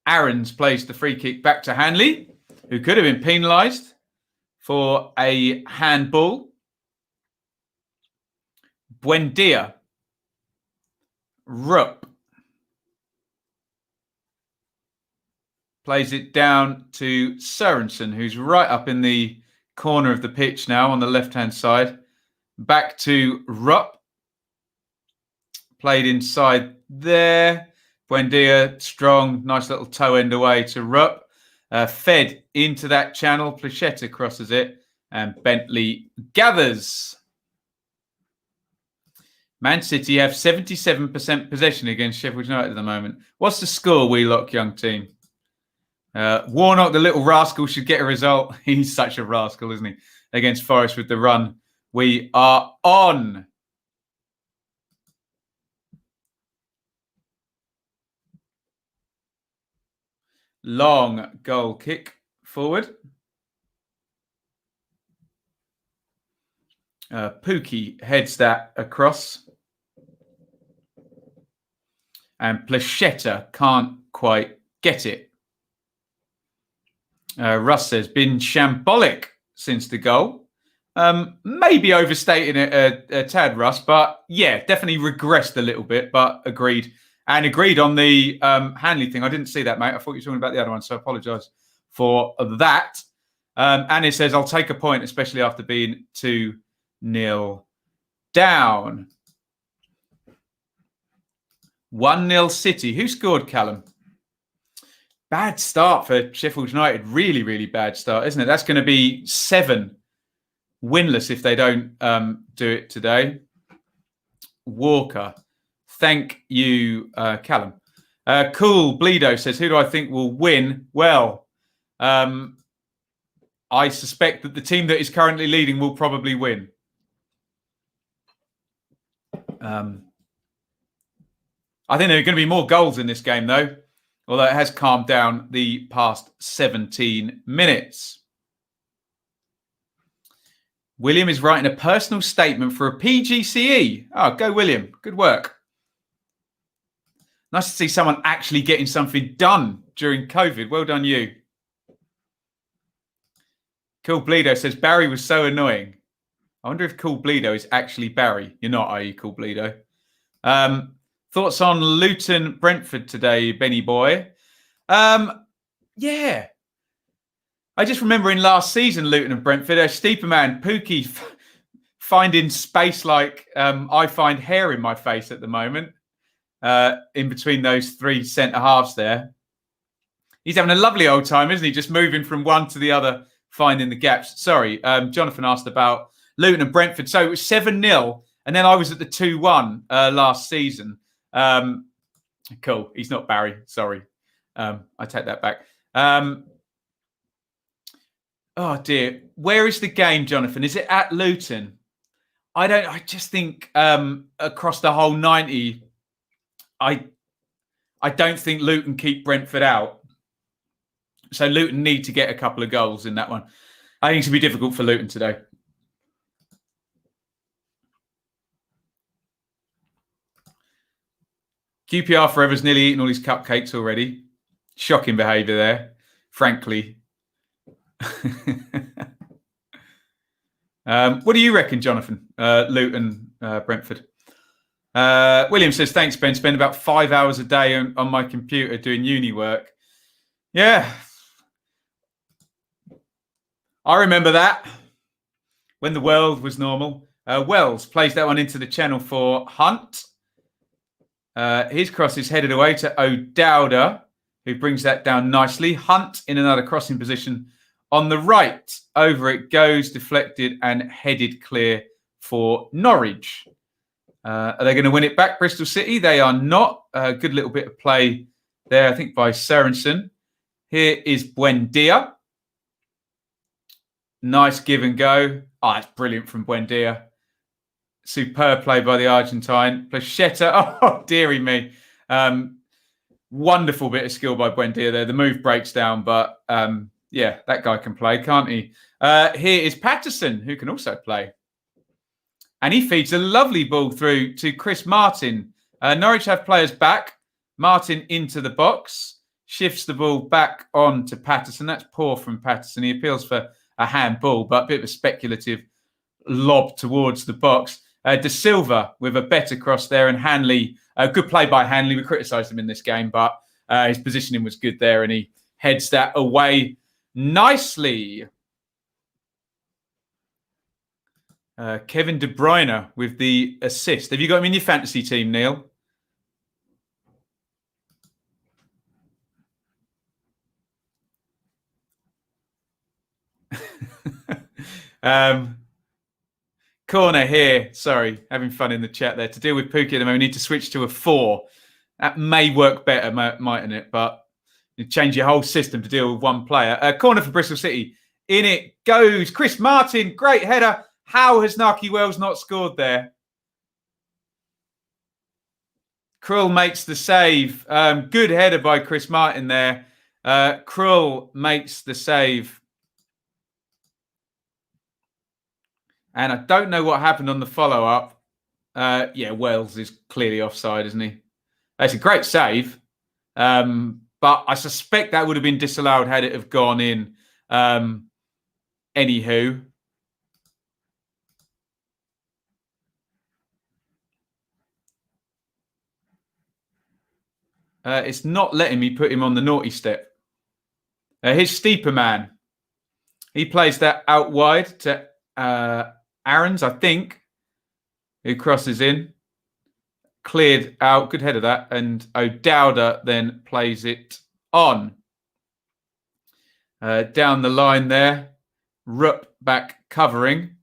Aaron's plays the free kick back to Hanley, who could have been penalised for a handball. Buendia. Rupp. Plays it down to Sørensen, who's right up in the corner of the pitch now on the left-hand side. Back to Rupp. Played inside there. Buendia, strong, nice little toe end away to Rupp. Fed into that channel. Plachetta crosses it. And Bentley gathers. Man City have 77% possession against Sheffield United at the moment. What's the score, Wheelock young team? Warnock, the little rascal, should get a result. He's such a rascal, isn't he? Against Forest with the run we are on. Long goal kick forward. Pookie heads that across. And Plachetta can't quite get it. Russ says, been shambolic since the goal. Maybe overstating it a tad, Russ, but yeah, definitely regressed a little bit, but agreed. And agreed on the Hanley thing. I didn't see that, mate. I thought you were talking about the other one, so I apologise for that. And it says, I'll take a point, especially after being 2-0 down. 1-0 City. Who scored, Callum? Bad start for Sheffield United. Really, really bad start, isn't it? That's going to be 7 winless if they don't do it today. Walker. Thank you, Callum. Cool Bleedo says, who do I think will win? Well, I suspect that the team that is currently leading will probably win. I think there are going to be more goals in this game, though, although it has calmed down the past 17 minutes. William is writing a personal statement for a PGCE. Oh, go William. Good work. Nice to see someone actually getting something done during COVID. Well done, you. Cool Bleedo says, Barry was so annoying. I wonder if Cool Bleedo is actually Barry. You're not, are you, Cool Bleedo? Thoughts on Luton Brentford today, Benny boy? Yeah. I just remember in last season, Luton and Brentford, Steeperman, Pookie finding space like I find hair in my face at the moment, in between those 3 centre halves there. He's having a lovely old time, isn't he? Just moving from one to the other, finding the gaps. Sorry, Jonathan asked about Luton and Brentford. So it was 7-0, and then I was at the 2-1 last season. Cool. He's not Barry. Sorry. I take that back. Oh dear. Where is the game, Jonathan? Is it at Luton? I just think across the whole 90, I don't think Luton keep Brentford out. So Luton need to get a couple of goals in that one. I think it's going to be difficult for Luton today. QPR Forever's nearly eaten all his cupcakes already. Shocking behaviour there, frankly. What do you reckon, Jonathan? Luton, Brentford. William says, thanks, Ben. Spend about 5 hours a day on my computer doing uni work. Yeah. I remember that when the world was normal. Wells plays that one into the channel for Hunt. His cross is headed away to O'Dowda, who brings that down nicely. Hunt in another crossing position on the right. Over it goes, deflected and headed clear for Norwich. Are they going to win it back, Bristol City? They are not. A good little bit of play there, I think, by Sørensen. Here is Buendia. Nice give and go. Oh, it's brilliant from Buendia. Superb play by the Argentine. Plachetta. Oh, dearie me. Wonderful bit of skill by Buendia there. The move breaks down, but yeah, that guy can play, can't he? Here is Patterson, who can also play. And he feeds a lovely ball through to Chris Martin. Norwich have players back. Martin into the box. Shifts the ball back on to Patterson. That's poor from Patterson. He appeals for a handball, but a bit of a speculative lob towards the box. De Silva with a better cross there, and Hanley, a good play by Hanley. We criticised him in this game, but his positioning was good there, and he heads that away nicely. Kevin De Bruyne with the assist. Have you got him in your fantasy team, Neil? Corner here. Sorry, having fun in the chat there. To deal with Pookie at the moment, we need to switch to a 4. That may work better, mightn't it? But You change your whole system to deal with one player. Corner for Bristol City. In it goes. Chris Martin, great header. How has Narky Wells not scored there? Krull makes the save. Good header by Chris Martin there. Krull makes the save. And I don't know what happened on the follow-up. Yeah, Wells is clearly offside, isn't he? That's a great save. But I suspect that would have been disallowed had it have gone in. Anywho. It's not letting me put him on the naughty step. Here's Steeper Man. He plays that out wide to Aaron's, I think, who crosses in. Cleared out. Good head of that. And O'Dowda then plays it on. Down the line there. Rupp back covering.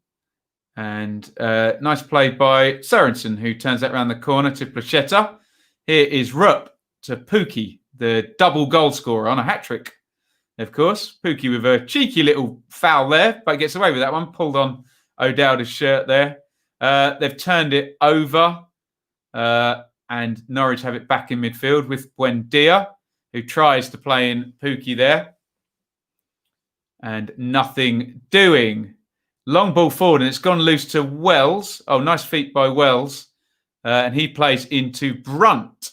And nice play by Sorensen, who turns that around the corner to Plachetta. Here is Rupp to Pookie, the double goal scorer on a hat-trick, of course. Pookie with a cheeky little foul there, but gets away with that one. Pulled on O'Dowda's shirt there. They've turned it over, and Norwich have it back in midfield with Buendia, who tries to play in Pookie there. And nothing doing. Long ball forward, and it's gone loose to Wells. Oh, nice feet by Wells. And he plays into Brunt.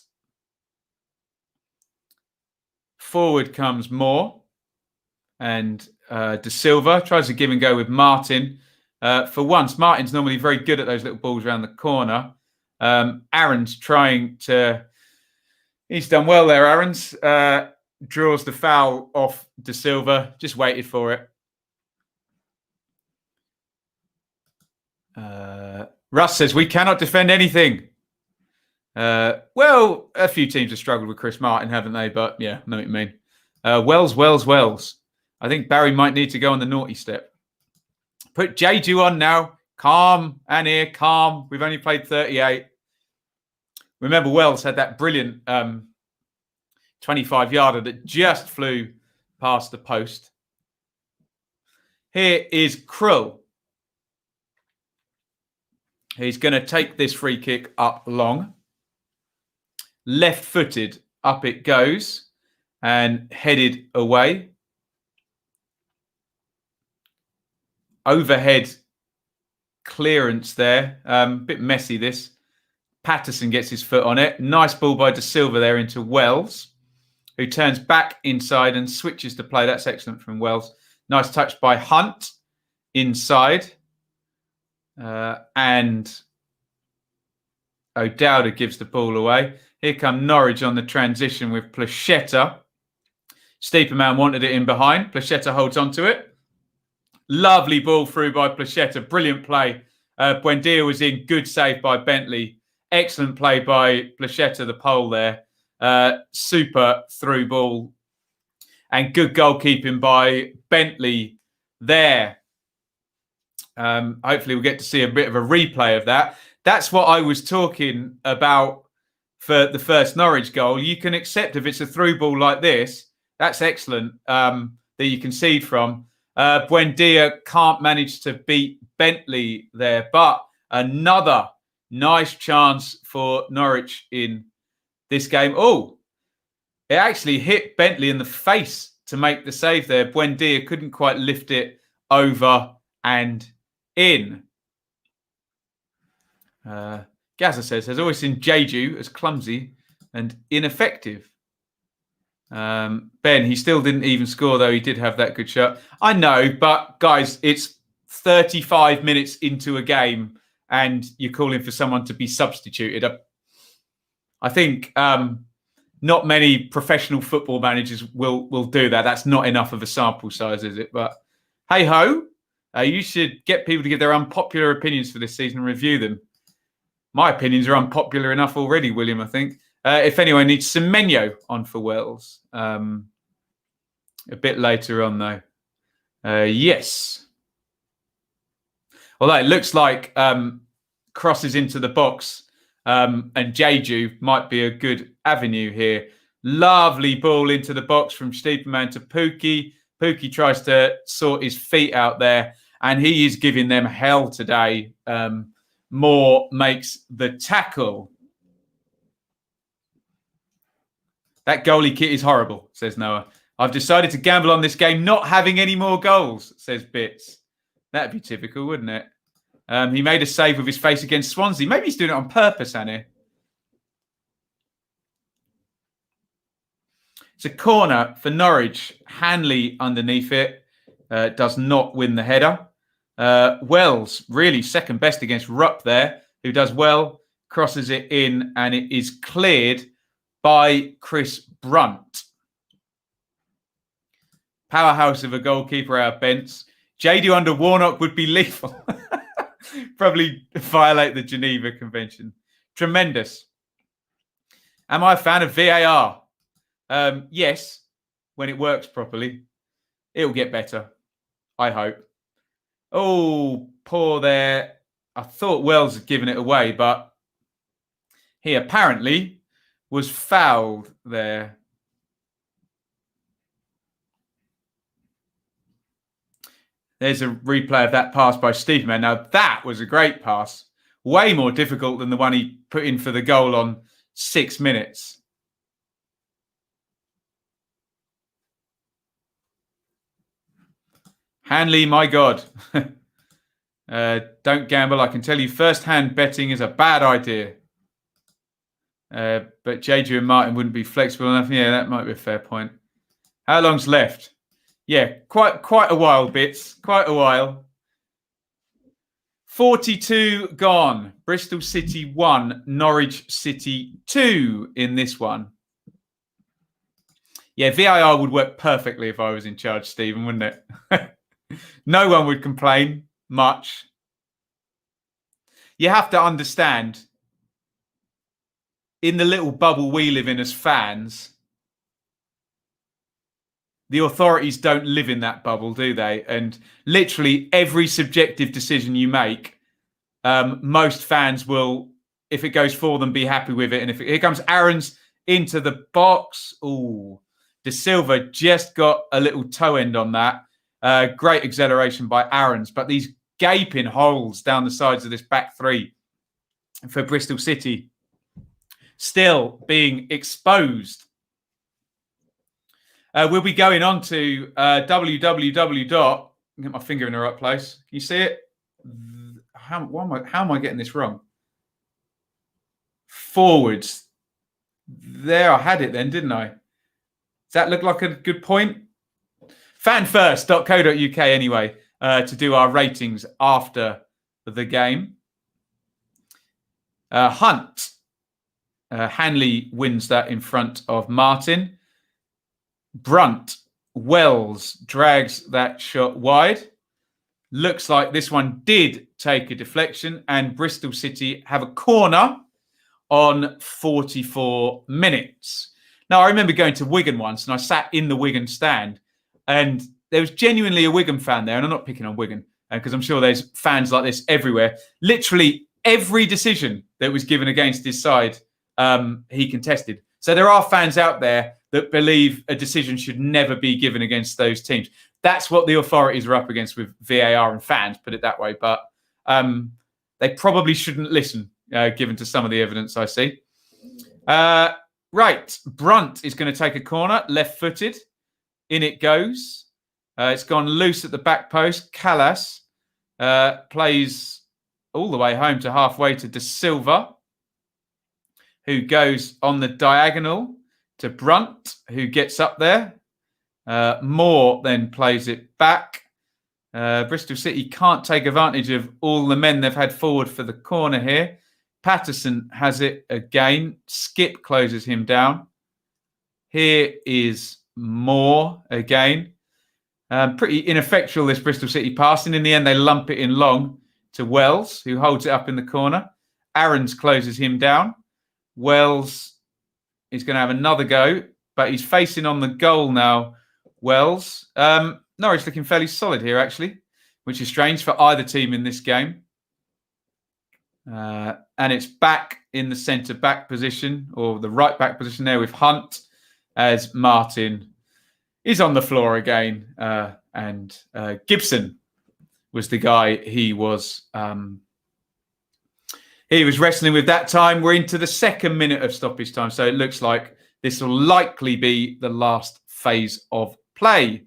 Forward comes Moore. And De Silva tries to give and go with Martin. For once, Martin's normally very good at those little balls around the corner. Aaron's trying to... He's done well there, Aaron's. Draws the foul off De Silva. Just waited for it. Russ says, we cannot defend anything. Well, a few teams have struggled with Chris Martin, haven't they? But yeah, I know what you mean. Wells. I think Barry might need to go on the naughty step. Put Jeju on now. Calm, Anir, calm. We've only played 38. Remember, Wells had that brilliant 25-yarder that just flew past the post. Here is Krull. He's going to take this free kick up long. Left-footed, up it goes. And headed away. Overhead clearance there. Bit messy, this. Patterson gets his foot on it. Nice ball by De Silva there into Wells, who turns back inside and switches to play. That's excellent from Wells. Nice touch by Hunt inside. And O'Dowda gives the ball away. Here come Norwich on the transition with Plachetta. Steeperman wanted it in behind. Plachetta holds on to it. Lovely ball through by Plachetta. Brilliant play. Buendia was in. Good save by Bentley. Excellent play by Plachetta, the pole there. Super through ball. And good goalkeeping by Bentley there. Hopefully we'll get to see a bit of a replay of that. That's what I was talking about for the first Norwich goal. You can accept if it's a through ball like this. That's excellent that you concede from. Buendia can't manage to beat Bentley there, but another nice chance for Norwich in this game. Oh, it actually hit Bentley in the face to make the save there. Buendia couldn't quite lift it over and in. Gaza says, has always seen Jeju as clumsy and ineffective. Ben, he still didn't even score, though he did have that good shot. I know, but guys, it's 35 minutes into a game and you're calling for someone to be substituted. I think not many professional football managers will do that. That's not enough of a sample size, is it? But hey-ho, you should get people to give their unpopular opinions for this season and review them. My opinions are unpopular enough already, William, I think. If anyone needs Semenyo on for Wells. A bit later on, though. Yes. Although it looks like crosses into the box and Jeju might be a good avenue here. Lovely ball into the box from Stiepermann to Pookie. Pookie tries to sort his feet out there, and he is giving them hell today. Moore makes the tackle. That goalie kit is horrible, says Noah. I've decided to gamble on this game not having any more goals, says Bits. That'd be typical, wouldn't it? He made a save with his face against Swansea. Maybe he's doing it on purpose, Annie. It's a corner for Norwich. Hanley underneath it. Does not win the header. Wells, really second best against Rupp there, who does well. Crosses it in, and it is cleared by Chris Brunt. Powerhouse of a goalkeeper out of Bents. Jadu under Warnock would be lethal. Probably violate the Geneva Convention. Tremendous. Am I a fan of VAR? Yes, when it works properly. It'll get better, I hope. Oh, poor there. I thought Wells had given it away, but he apparently was fouled there. There's a replay of that pass by Stiepermann. Now, that was a great pass. Way more difficult than the one he put in for the goal on 6 minutes. Hanley, my God. Don't gamble. I can tell you first-hand betting is a bad idea. But Jadu and Martin wouldn't be flexible enough. Yeah, that might be a fair point. How long's left? Yeah, quite a while, Bits. Quite a while. 42 gone. Bristol City 1, Norwich City 2 in this one. Yeah, VAR would work perfectly if I was in charge, Stephen, wouldn't it? No one would complain much. You have to understand, in the little bubble we live in as fans, the authorities don't live in that bubble, do they? And literally every subjective decision you make, most fans will, if it goes for them, be happy with it. And if here comes Aaron's into the box. Ooh, De Silva just got a little toe end on that. Great acceleration by Aaron's, but these gaping holes down the sides of this back three for Bristol City still being exposed. We'll be going on to www. Get my finger in the right place. Can you see it? How am I getting this wrong? Forwards. There, I had it then, didn't I? Does that look like a good point? Fanfirst.co.uk anyway, to do our ratings after the game. Hunt. Hanley wins that in front of Martin. Brunt. Wells drags that shot wide. Looks like this one did take a deflection, and Bristol City have a corner on 44 minutes. Now, I remember going to Wigan once, and I sat in the Wigan stand, and there was genuinely a Wigan fan there, and I'm not picking on Wigan, because I'm sure there's fans like this everywhere. Literally every decision that was given against his side, he contested. So there are fans out there that believe a decision should never be given against those teams. That's what the authorities are up against with VAR and fans, put it that way. But they probably shouldn't listen, given to some of the evidence I see. Right, Brunt is going to take a corner, left-footed. In it goes. It's gone loose at the back post. Callas plays all the way home to halfway to De Silva, who goes on the diagonal to Brunt, who gets up there. Moore then plays it back. Bristol City can't take advantage of all the men they've had forward for the corner here. Patterson has it again. Skip closes him down. Here is Moore again. Pretty ineffectual, this Bristol City pass. And in the end, they lump it in long to Wells, who holds it up in the corner. Aarons closes him down. Wells is going to have another go, but he's facing on the goal now. Wells. Norwich looking fairly solid here, actually, which is strange for either team in this game. And it's back in the centre-back position, or the right-back position there with Hunt. as Martin is on the floor again. And Gibson was the guy he was wrestling with that time. We're into the second minute of stoppage time. So it looks like this will likely be the last phase of play.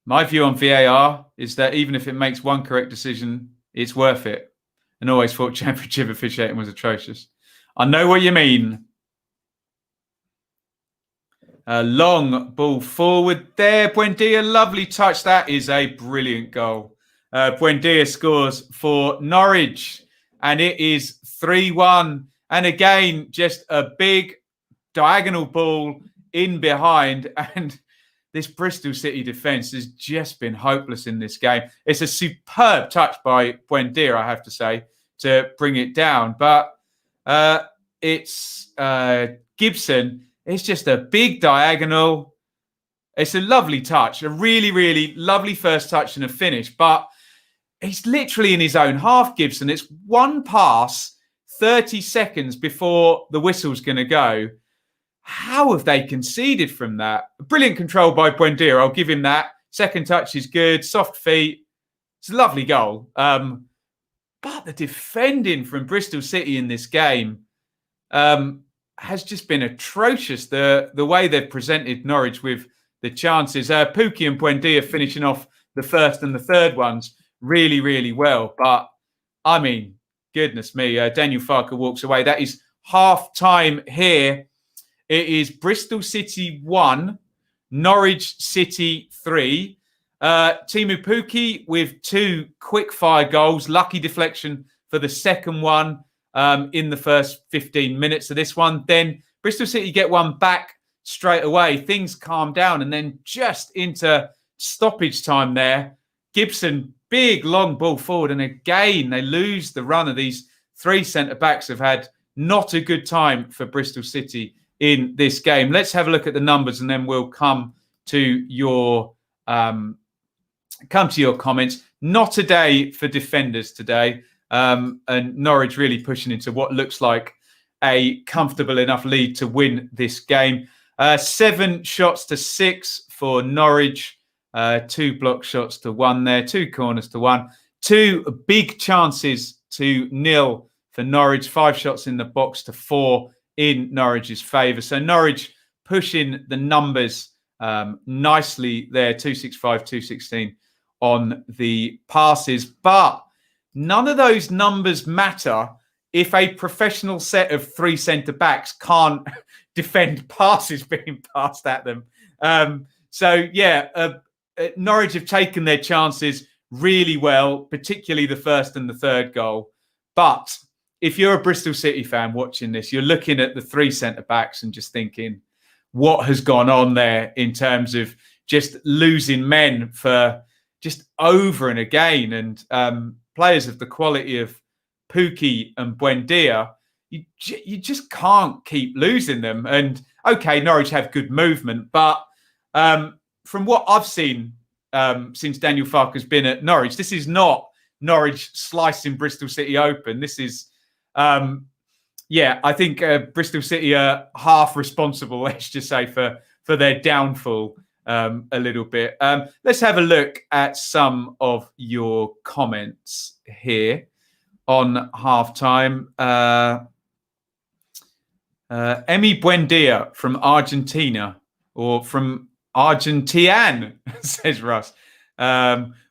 My view on VAR is that even if it makes one correct decision, it's worth it. And always thought championship officiating was atrocious. I know what you mean. A long ball forward there. Buendia, lovely touch. That is a brilliant goal. Buendia scores for Norwich. And it is 3-1. And again, just a big diagonal ball in behind. And this Bristol City defence has just been hopeless in this game. It's a superb touch by Buendia, I have to say, to bring it down. But it's Gibson. It's just a big diagonal. It's a lovely touch, a really, really lovely first touch and a finish. But he's literally in his own half, Gibson. It's one pass, 30 seconds before the whistle's going to go. How have they conceded from that? Brilliant control by Buendia. I'll give him that. Second touch is good. Soft feet. It's a lovely goal. But the defending from Bristol City in this game has just been atrocious. The way they've presented Norwich with the chances. Pukki and Buendia finishing off the first and the third ones really, really well. But, I mean, goodness me, Daniel Farker walks away. That is half-time here. It is Bristol City 1, Norwich City 3. Teemu Pukki with 2 quick-fire goals. Lucky deflection for the second one in the first 15 minutes of this one. Then Bristol City get one back straight away. Things calm down. And then just into stoppage time there, Gibson, big long ball forward. And again, they lose the run of these 3 centre-backs have had not a good time for Bristol City in this game. Let's have a look at the numbers and then we'll come to your comments. Not a day for defenders today. And Norwich really pushing into what looks like a comfortable enough lead to win this game. 7 shots to 6 for Norwich. 2 block shots to 1 there. 2 corners to 1. 2 big chances to 0 for Norwich. 5 shots in the box to 4 in Norwich's favour. So Norwich pushing the numbers nicely there. 265, 216 on the passes. But none of those numbers matter if a professional set of 3 centre-backs can't defend passes being passed at them. Norwich have taken their chances really well, particularly the first and the third goal. But if you're a Bristol City fan watching this, you're looking at the 3 centre-backs and just thinking, what has gone on there in terms of just losing men for just over and again? And players of the quality of Pukki and Buendia, you just can't keep losing them. And okay, Norwich have good movement, but from what I've seen since Daniel Farker's been at Norwich, this is not Norwich slicing Bristol City open. This is, I think Bristol City are half responsible, let's just say, for their downfall a little bit. Let's have a look at some of your comments here on halftime. Emi Buendia from Argentina, or from Argentian, says Russ.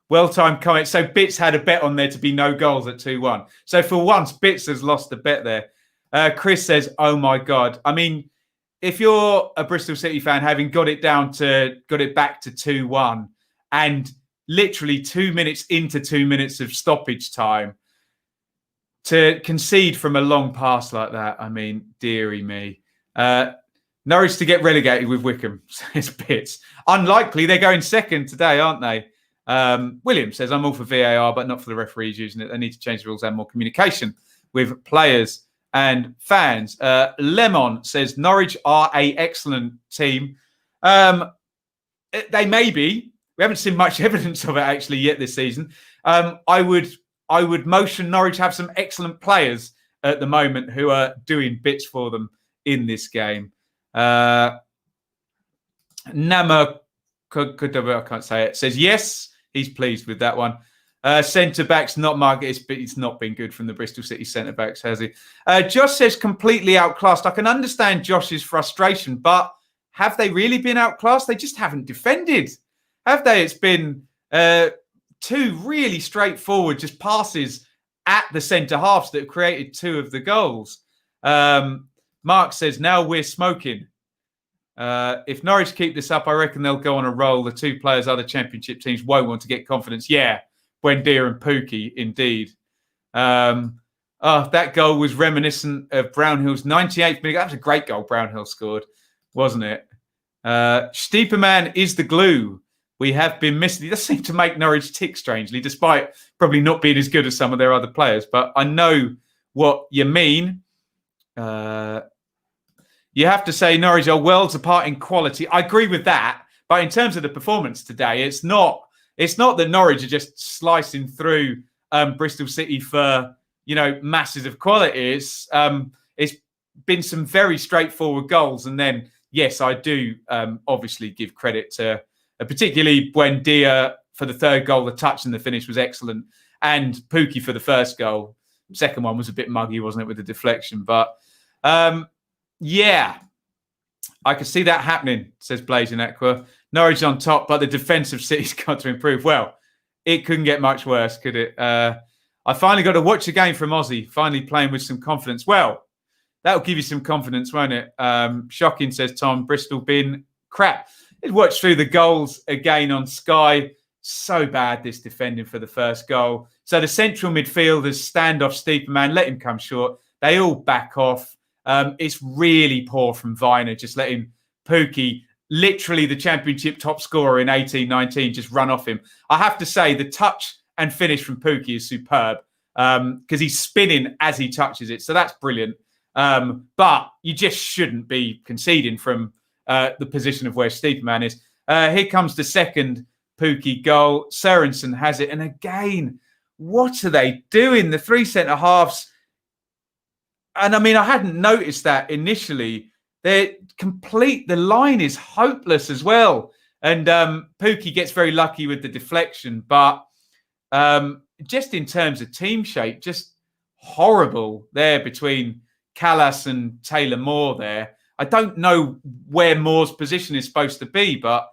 Well-timed comment. So Bits had a bet on there to be no goals at 2-1. So for once, Bits has lost the bet there. Chris says, oh my God. I mean, if you're a Bristol City fan, having got it back to 2-1 and literally 2 minutes into 2 minutes of stoppage time, to concede from a long pass like that, I mean, dearie me. Norwich to get relegated with Wickham, says Bits. Unlikely. They're going second today, aren't they? William says, I'm all for VAR, but not for the referees using it. They need to change the rules and more communication with players and fans. Lemon says, Norwich are an excellent team. They may be. We haven't seen much evidence of it actually yet this season. I would motion Norwich have some excellent players at the moment who are doing bits for them in this game. Nama, I can't say it, says yes, he's pleased with that one. Centre-backs, not Margaret, but it's not been good from the Bristol City centre-backs, has he? Josh says completely outclassed. I can understand Josh's frustration, but have they really been outclassed? They just haven't defended, have they? It's been two really straightforward just passes at the centre-halves that have created two of the goals. Mark says, now we're smoking. If Norwich keep this up, I reckon they'll go on a roll. The two players other championship teams won't want to get confidence. Yeah, Buendia and Pookie, indeed. That goal was reminiscent of Brownhill's 98th minute. That was a great goal Brownhill scored, wasn't it? Stieperman is the glue. We have been missing. He does seem to make Norwich tick strangely, despite probably not being as good as some of their other players. But I know what you mean. You have to say Norwich are worlds apart in quality. I agree with that. But in terms of the performance today, it's not that Norwich are just slicing through Bristol City for, masses of quality. It's been some very straightforward goals. And then, yes, I do obviously give credit to particularly Buendia for the third goal. The touch and the finish was excellent. And Pookie for the first goal. Second one was a bit muggy, wasn't it, with the deflection? But, yeah, I can see that happening, says Blazing Aqua. Norwich on top, but the defence of City's got to improve. Well, it couldn't get much worse, could it? I finally got to watch a game from Aussie, finally playing with some confidence. Well, that'll give you some confidence, won't it? Shocking, says Tom. Bristol been crap. He'd watched through the goals again on Sky. So bad, this defending for the first goal. So the central midfielders stand off Stieperman, let him come short. They all back off. It's really poor from Viner, just letting Pookie, literally the championship top scorer in 18-19, just run off him. I have to say, the touch and finish from Pookie is superb because he's spinning as he touches it. So that's brilliant. But you just shouldn't be conceding from the position of where Stieperman is. Here comes the second Pookie goal. Sørensen has it. And again, what are they doing? The three centre-halves. And I mean, I hadn't noticed that initially. They're complete. The line is hopeless as well. And Pookie gets very lucky with the deflection. But just in terms of team shape, just horrible there between Callas and Taylor Moore there. I don't know where Moore's position is supposed to be, but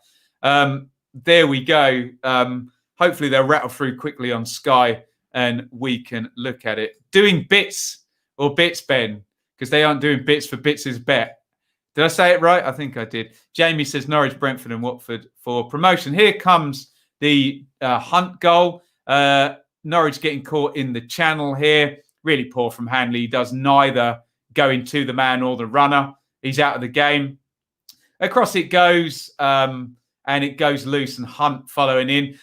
there we go. Hopefully they'll rattle through quickly on Sky and we can look at it. Doing bits or bits, Ben, because they aren't doing bits for Bits' bet. Did I say it right? I think I did. Jamie says Norwich, Brentford and Watford for promotion. Here comes the Hunt goal. Norwich getting caught in the channel here. Really poor from Hanley. He does neither going to the man or the runner. He's out of the game. Across it goes, and it goes loose and Hunt following in.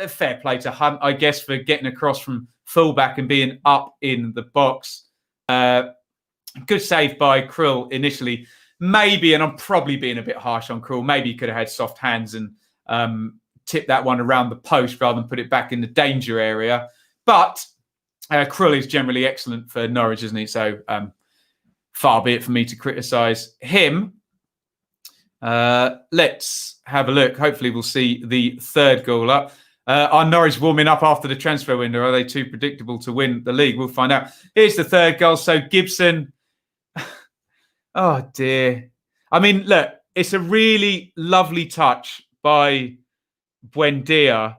Fair play to Hunt, I guess, for getting across from fullback and being up in the box. Good save by Krill initially. Maybe, and I'm probably being a bit harsh on Krill, maybe he could have had soft hands and tipped that one around the post rather than put it back in the danger area. But Krill is generally excellent for Norwich, isn't he? So far be it for me to criticise him. Let's have a look. Hopefully we'll see the third goal up. Are Norwich warming up after the transfer window? Are they too predictable to win the league? We'll find out. Here's the third goal. So Gibson. Oh, dear. I mean, look, it's a really lovely touch by Buendia.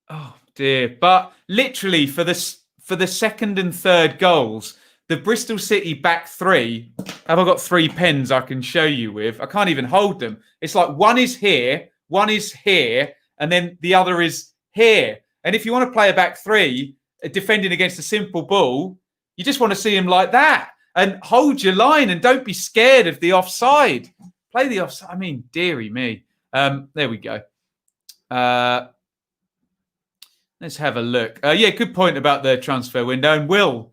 Oh, dear. But literally for the second and third goals, the Bristol City back three, have I got three pens I can show you with? I can't even hold them. It's like one is here, and then the other is here. And if you want to play a back three, defending against a simple ball, you just want to see him like that. And hold your line and don't be scared of the offside. Play the offside. I mean, dearie me. There we go. Let's have a look. Yeah, good point about the transfer window. And will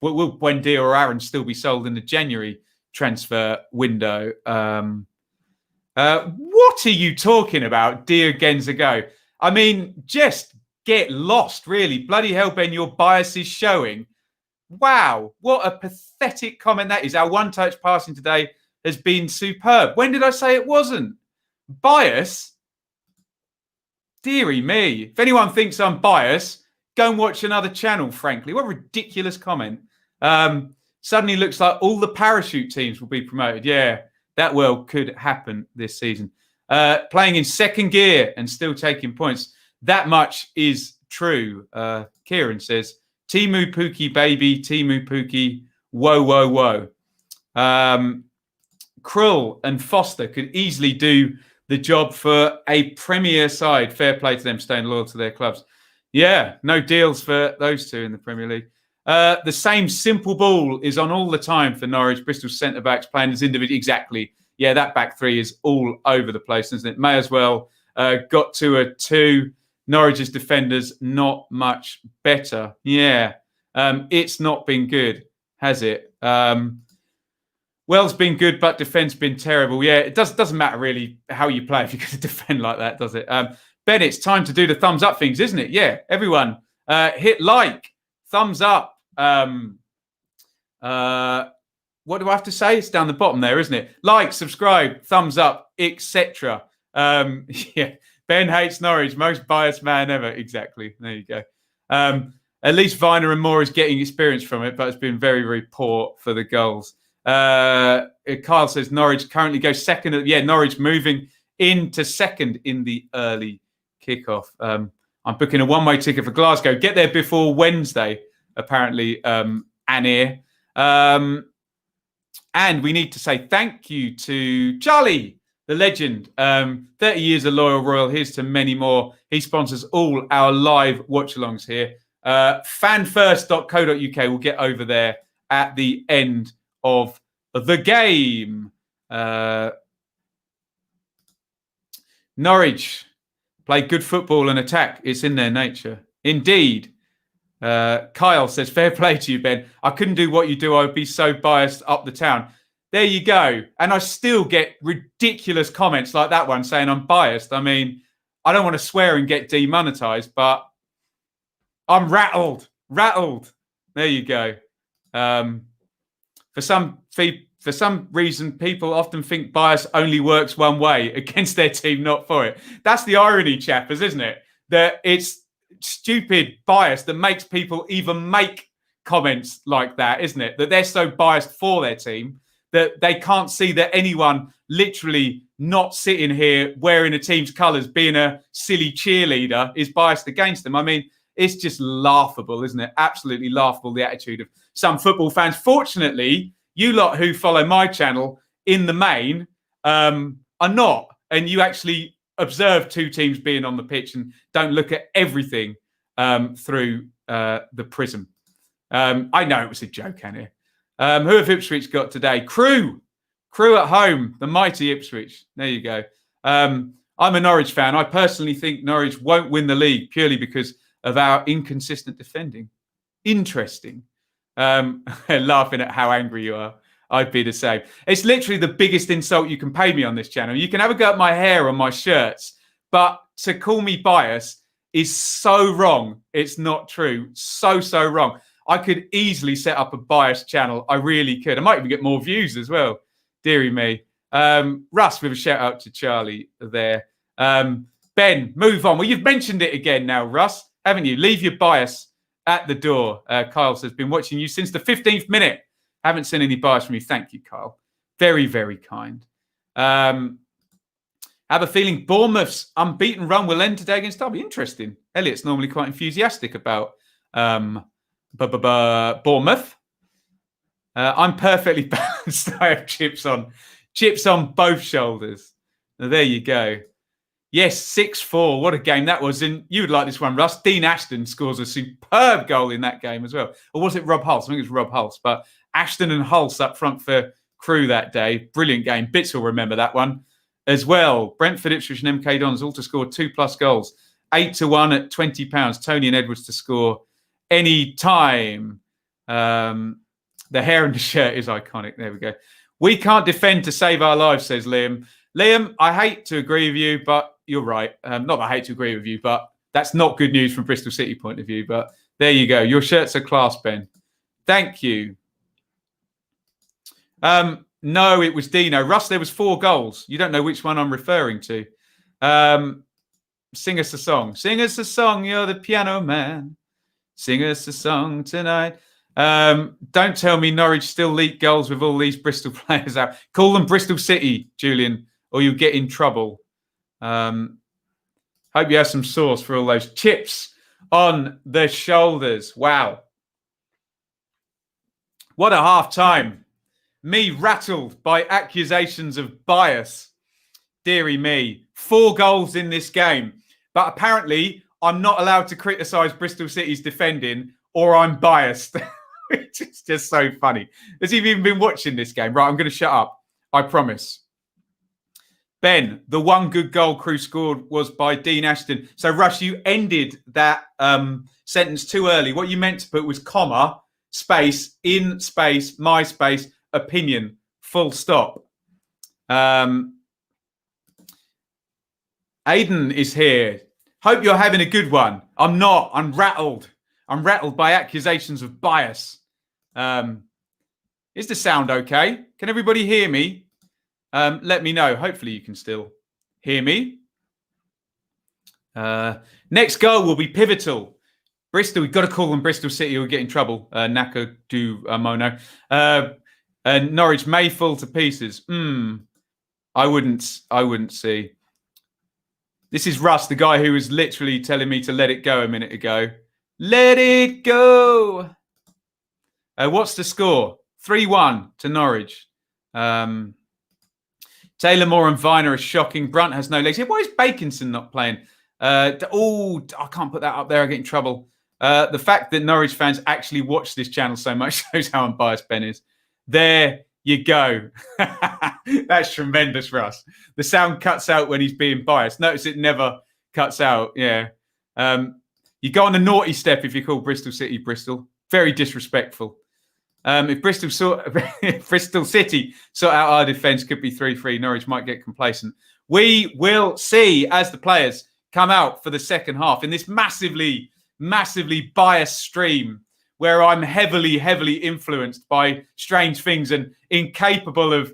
Buendia or Aaron still be sold in the January transfer window? What are you talking about, dear Genzago? I mean, just get lost, really. Bloody hell, Ben, your bias is showing. Wow, what a pathetic comment that is. Our one-touch passing today has been superb. When did I say it wasn't? Bias? Deary me. If anyone thinks I'm biased, go and watch another channel, frankly. What a ridiculous comment. Suddenly looks like all the parachute teams will be promoted. Yeah, that well could happen this season. Playing in second gear and still taking points. That much is true. Kieran says, Timu Pookie, baby. Timu Pookie. Whoa, whoa, whoa. Krull and Foster could easily do the job for a Premier side. Fair play to them, staying loyal to their clubs. Yeah, no deals for those two in the Premier League. The same simple ball is on all the time for Norwich. Bristol centre-backs playing as individual. Exactly. Yeah, that back three is all over the place, isn't it? May as well got to a 2. Norwich's defenders not much better. Yeah, it's not been good, has it? Well's been good, but defence been terrible. Yeah, it doesn't matter really how you play if you're going to defend like that, does it? Ben, it's time to do the thumbs up things, isn't it? Yeah, everyone, hit like, thumbs up. What do I have to say? It's down the bottom there, isn't it? Like, subscribe, thumbs up, etc. Yeah, Ben hates Norwich, most biased man ever. Exactly. There you go. At least Viner and Moore is getting experience from it, but it's been very, very poor for the goals. Kyle says Norwich currently goes second. Yeah, Norwich moving into second in the early kickoff. I'm booking a one-way ticket for Glasgow. Get there before Wednesday, apparently, Anir. And we need to say thank you to Charlie, the legend. 30 years a loyal royal. Here's to many more. He sponsors all our live watch-alongs here. Fanfirst.co.uk. We'll get over there at the end of the game. Norwich play good football and attack. It's in their nature. Indeed. Kyle says, fair play to you, Ben. I couldn't do what you do. I would be so biased up the town. There you go. And I still get ridiculous comments like that one saying I'm biased. I mean, I don't want to swear and get demonetized, but I'm rattled. There you go. For some reason, people often think bias only works one way, against their team, not for it. That's the irony, chappers, isn't it? That it's stupid bias that makes people even make comments like that, isn't it? That they're so biased for their team that they can't see that anyone literally not sitting here wearing a team's colours, being a silly cheerleader, is biased against them. I mean, it's just laughable, isn't it? Absolutely laughable, the attitude of some football fans. Fortunately, you lot who follow my channel in the main are not. And you actually observe two teams being on the pitch and don't look at everything through the prism. I know it was a joke, Annie. Who have Ipswich got today? Crew at home, the mighty Ipswich. There you go. I'm a Norwich fan. I personally think Norwich won't win the league purely because of our inconsistent defending. Interesting. Laughing at how angry you are. I'd be the same. It's literally the biggest insult you can pay me on this channel. You can have a go at my hair on my shirts, but to call me biased is so wrong. It's not true. So wrong. I could easily set up a biased channel. I really could. I might even get more views as well. Deary me. Russ, with a shout out to Charlie there. Ben, move on. Well, you've mentioned it again now, Russ, haven't you? Leave your bias at the door. Kyle says, been watching you since the 15th minute. Haven't seen any bias from you. Thank you, Kyle. Very, very kind. Have a feeling Bournemouth's unbeaten run will end today against Derby. Interesting. Elliot's normally quite enthusiastic about Bournemouth. I'm perfectly balanced. I have chips on both shoulders. Now, there you go. Yes, 6-4. What a game that was. And you would like this one, Russ. Dean Ashton scores a superb goal in that game as well. Or was it Rob Hulse? I think it was Rob Hulse. But Ashton and Hulse up front for Crew that day. Brilliant game. Bits will remember that one as well. Brentford, Ipswich and MK Dons all to score 2+ goals. 8-1 at £20. Tony and Edwards to score any time. The hair and the shirt is iconic. There we go. We can't defend to save our lives, says Liam. Liam, I hate to agree with you, but you're right. Not that I hate to agree with you, but that's not good news from Bristol City point of view. But there you go. Your shirts are class, Ben. Thank you. No, it was Dino. Russ, there was 4 goals. You don't know which one I'm referring to. Sing us a song. Sing us a song. You're the piano man. Sing us a song tonight. Don't tell me Norwich still leak goals with all these Bristol players out. Call them Bristol City, Julian, or you'll get in trouble. Hope you have some sauce for all those chips on the shoulders. Wow. What a half time. Me rattled by accusations of bias. Deary me. 4 goals in this game. But apparently, I'm not allowed to criticise Bristol City's defending or I'm biased. It's just so funny. Has he even been watching this game? Right, I'm going to shut up. I promise. Ben, the one good goal Crew scored was by Dean Ashton. So, Rush, you ended that sentence too early. What you meant to put was comma, space, in space, my space, opinion, full stop. Aidan is here. Hope you're having a good one. I'm not. I'm rattled. I'm rattled by accusations of bias. Is the sound okay? Can everybody hear me? Let me know. Hopefully you can still hear me. Next goal will be pivotal. Bristol, we've got to call them Bristol City or we'll get in trouble. Naka do Mono. Norwich may fall to pieces. I wouldn't see. This is Russ, the guy who was literally telling me to let it go a minute ago. Let it go. What's the score? 3-1 to Norwich. Taylor Moore and Viner are shocking. Brunt has no legs. Why is Baconson not playing? I can't put that up there. I get in trouble. The fact that Norwich fans actually watch this channel so much shows how unbiased Ben is. There you go. That's tremendous, Russ. The sound cuts out when he's being biased. Notice it never cuts out. Yeah. You go on the naughty step if you call Bristol City Bristol. Very disrespectful. If Bristol City sort out our defence, could be 3-3. Norwich might get complacent. We will see as the players come out for the second half in this massively, massively biased stream where I'm heavily, heavily influenced by strange things and incapable of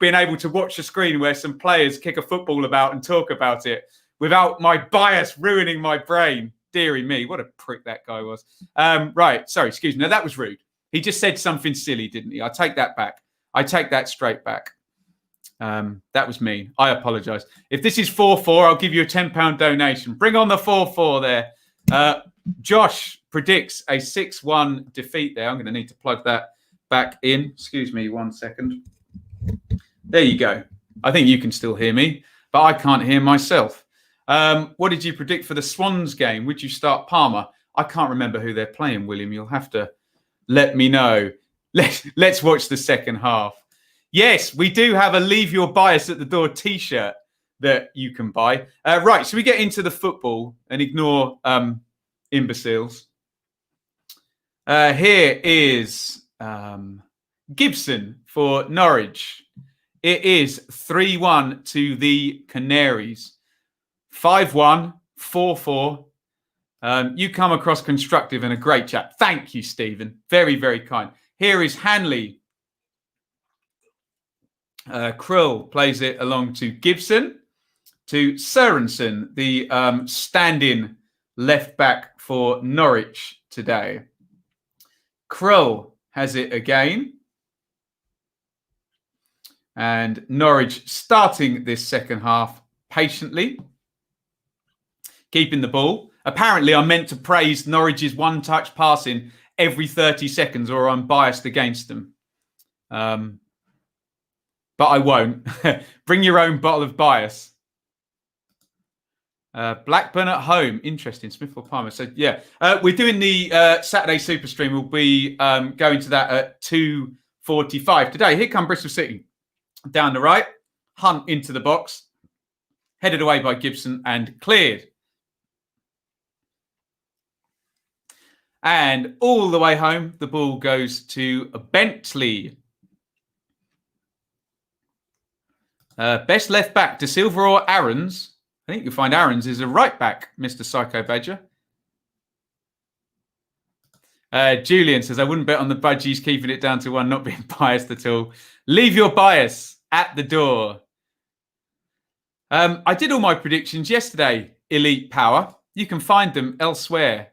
being able to watch a screen where some players kick a football about and talk about it without my bias ruining my brain. Deary me, what a prick that guy was. Right, sorry, excuse me. No, that was rude. He just said something silly, didn't he? I take that back. I take that straight back. That was mean. I apologise. If this is 4-4, I'll give you a £10 donation. Bring on the 4-4 there. Josh predicts a 6-1 defeat there. I'm going to need to plug that back in. Excuse me 1 second. There you go. I think you can still hear me, but I can't hear myself. What did you predict for the Swans game? Would you start Palmer? I can't remember who they're playing, William. You'll have to let me know. Let's watch the second half. Yes, we do have a Leave Your Bias at the Door T-shirt that you can buy. Right, so we get into the football and ignore imbeciles. Here is Gibson for Norwich. It is 3-1 to the Canaries. 5-1, 4-4. You come across constructive and a great chat. Thank you, Stephen. Very, very kind. Here is Hanley. Krill plays it along to Gibson, to Sørensen, the stand-in left back for Norwich today. Krill has it again. And Norwich starting this second half patiently, keeping the ball. Apparently, I'm meant to praise Norwich's one-touch passing every 30 seconds or I'm biased against them. But I won't. Bring your own bottle of bias. Blackburn at home. Interesting. Smith or Palmer. So, yeah. We're doing the Saturday Super Stream. We'll be going to that at 2:45 today. Here come Bristol City. Down the right. Hunt into the box. Headed away by Gibson and cleared. And all the way home, the ball goes to Bentley. Best left back, De Silva or Aarons? I think you'll find Aarons is a right back, Mr. Psycho Badger. Julian says, I wouldn't bet on the Budgies keeping it down to 1, not being biased at all. Leave your bias at the door. I did all my predictions yesterday, Elite Power. You can find them elsewhere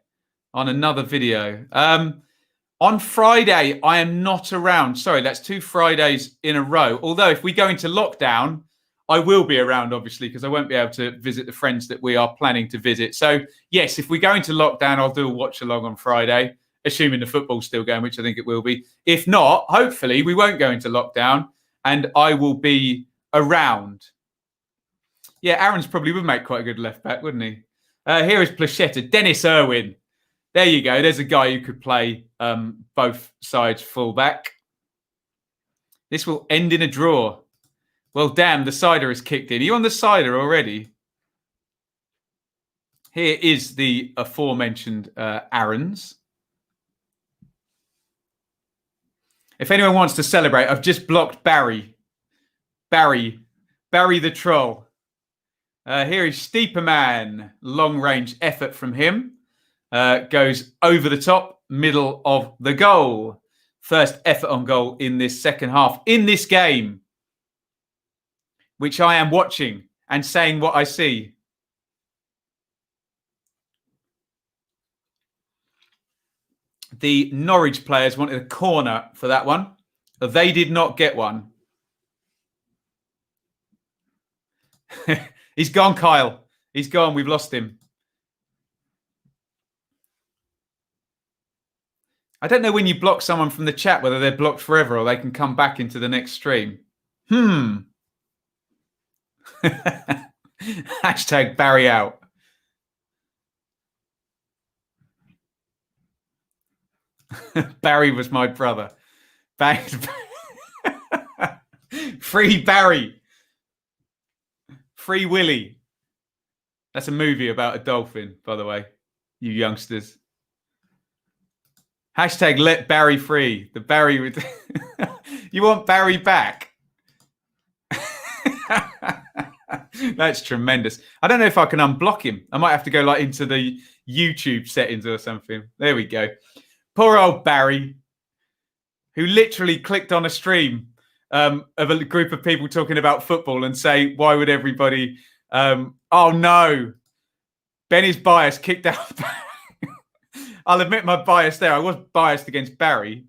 on another video. On Friday, I am not around. Sorry, that's 2 Fridays in a row. Although if we go into lockdown, I will be around, obviously, because I won't be able to visit the friends that we are planning to visit. So, yes, if we go into lockdown, I'll do a watch-along on Friday, assuming the football's still going, which I think it will be. If not, hopefully, we won't go into lockdown, and I will be around. Yeah, Aaron's probably would make quite a good left-back, wouldn't he? Here is Plachetta, Dennis Irwin. There you go. There's a guy who could play both sides full-back. This will end in a draw. Well, damn, the cider is kicked in. Are you on the cider already? Here is the aforementioned Aaron's. If anyone wants to celebrate, I've just blocked Barry. Barry the troll. Here is Steeperman. Long-range effort from him. Goes over the top, middle of the goal. First effort on goal in this second half. In this game, which I am watching and saying what I see. The Norwich players wanted a corner for that one. They did not get one. He's gone, Kyle. He's gone. We've lost him. I don't know when you block someone from the chat, whether they're blocked forever or they can come back into the next stream. Hashtag Barry out. Barry was my brother. Free Barry. Free Willy. That's a movie about a dolphin, by the way, you youngsters. Hashtag let Barry free. The Barry with you want Barry back? That's tremendous. I don't know if I can unblock him. I might have to go like into the YouTube settings or something. There we go. Poor old Barry, who literally clicked on a stream of a group of people talking about football and say, why would everybody... oh, no. Benny's bias kicked out. I'll admit my bias there. I was biased against Barry.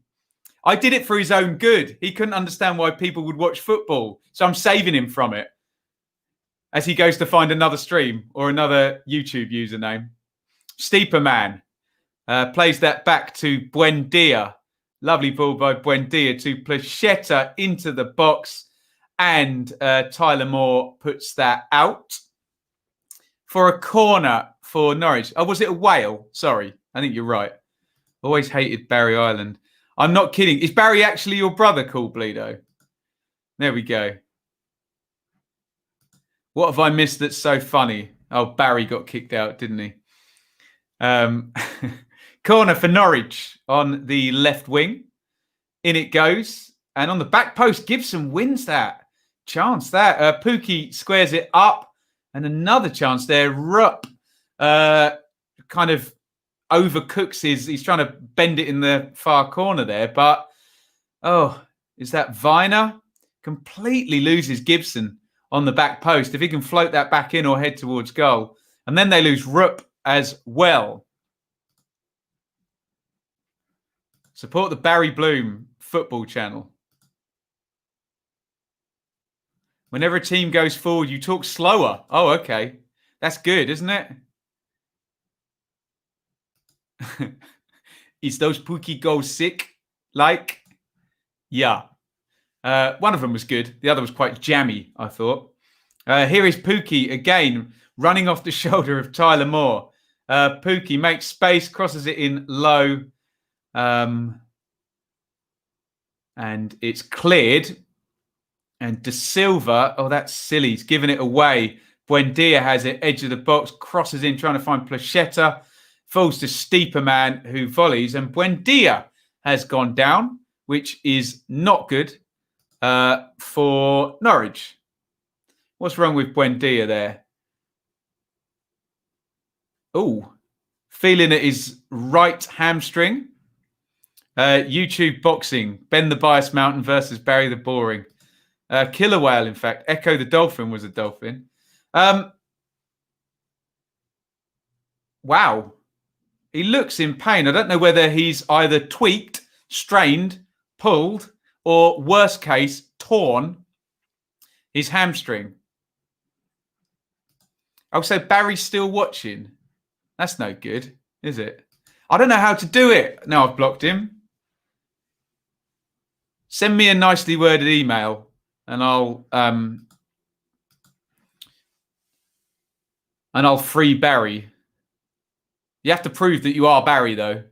I did it for his own good. He couldn't understand why people would watch football. So I'm saving him from it as he goes to find another stream or another YouTube username. Steeperman plays that back to Buendia. Lovely ball by Buendia to Plachetta into the box. And Tyler Moore puts that out for a corner for Norwich. Oh, was it a whale? Sorry. I think you're right. Always hated Barry Island. I'm not kidding. Is Barry actually your brother, Cool Bleedo? There we go. What have I missed that's so funny? Oh, Barry got kicked out, didn't he? Corner for Norwich on the left wing. In it goes. And on the back post, Gibson wins that. Chance that. Pookie squares it up. And another chance there. Rupp kind of overcooks he's trying to bend it in the far corner there, but is that Viner? Completely loses Gibson on the back post. If he can float that back in or head towards goal. And then they lose Rupp as well. Support the Barry Bloom football channel. Whenever a team goes forward, you talk slower. Oh, okay. That's good, isn't it? Is those Pookie goals sick? Like, yeah. One of them was good. The other was quite jammy, I thought. Here is Pookie again, running off the shoulder of Tyler Moore. Pookie makes space, crosses it in low. And it's cleared. And De Silva, oh, that's silly. He's giving it away. Buendia has it, edge of the box, crosses in, trying to find Plachetta. Falls to Steeperman, who volleys, and Buendia has gone down, which is not good for Norwich. What's wrong with Buendia there? Oh, feeling at his right hamstring. YouTube boxing. Ben the Bias Mountain versus Barry the Boring. Killer Whale, in fact. Echo the Dolphin was a dolphin. Wow. He looks in pain. I don't know whether he's either tweaked, strained, pulled, or worst case, torn his hamstring. Also, Barry's still watching. That's no good, is it? I don't know how to do it. Now I've blocked him. Send me a nicely worded email and I'll free Barry. You have to prove that you are Barry, though.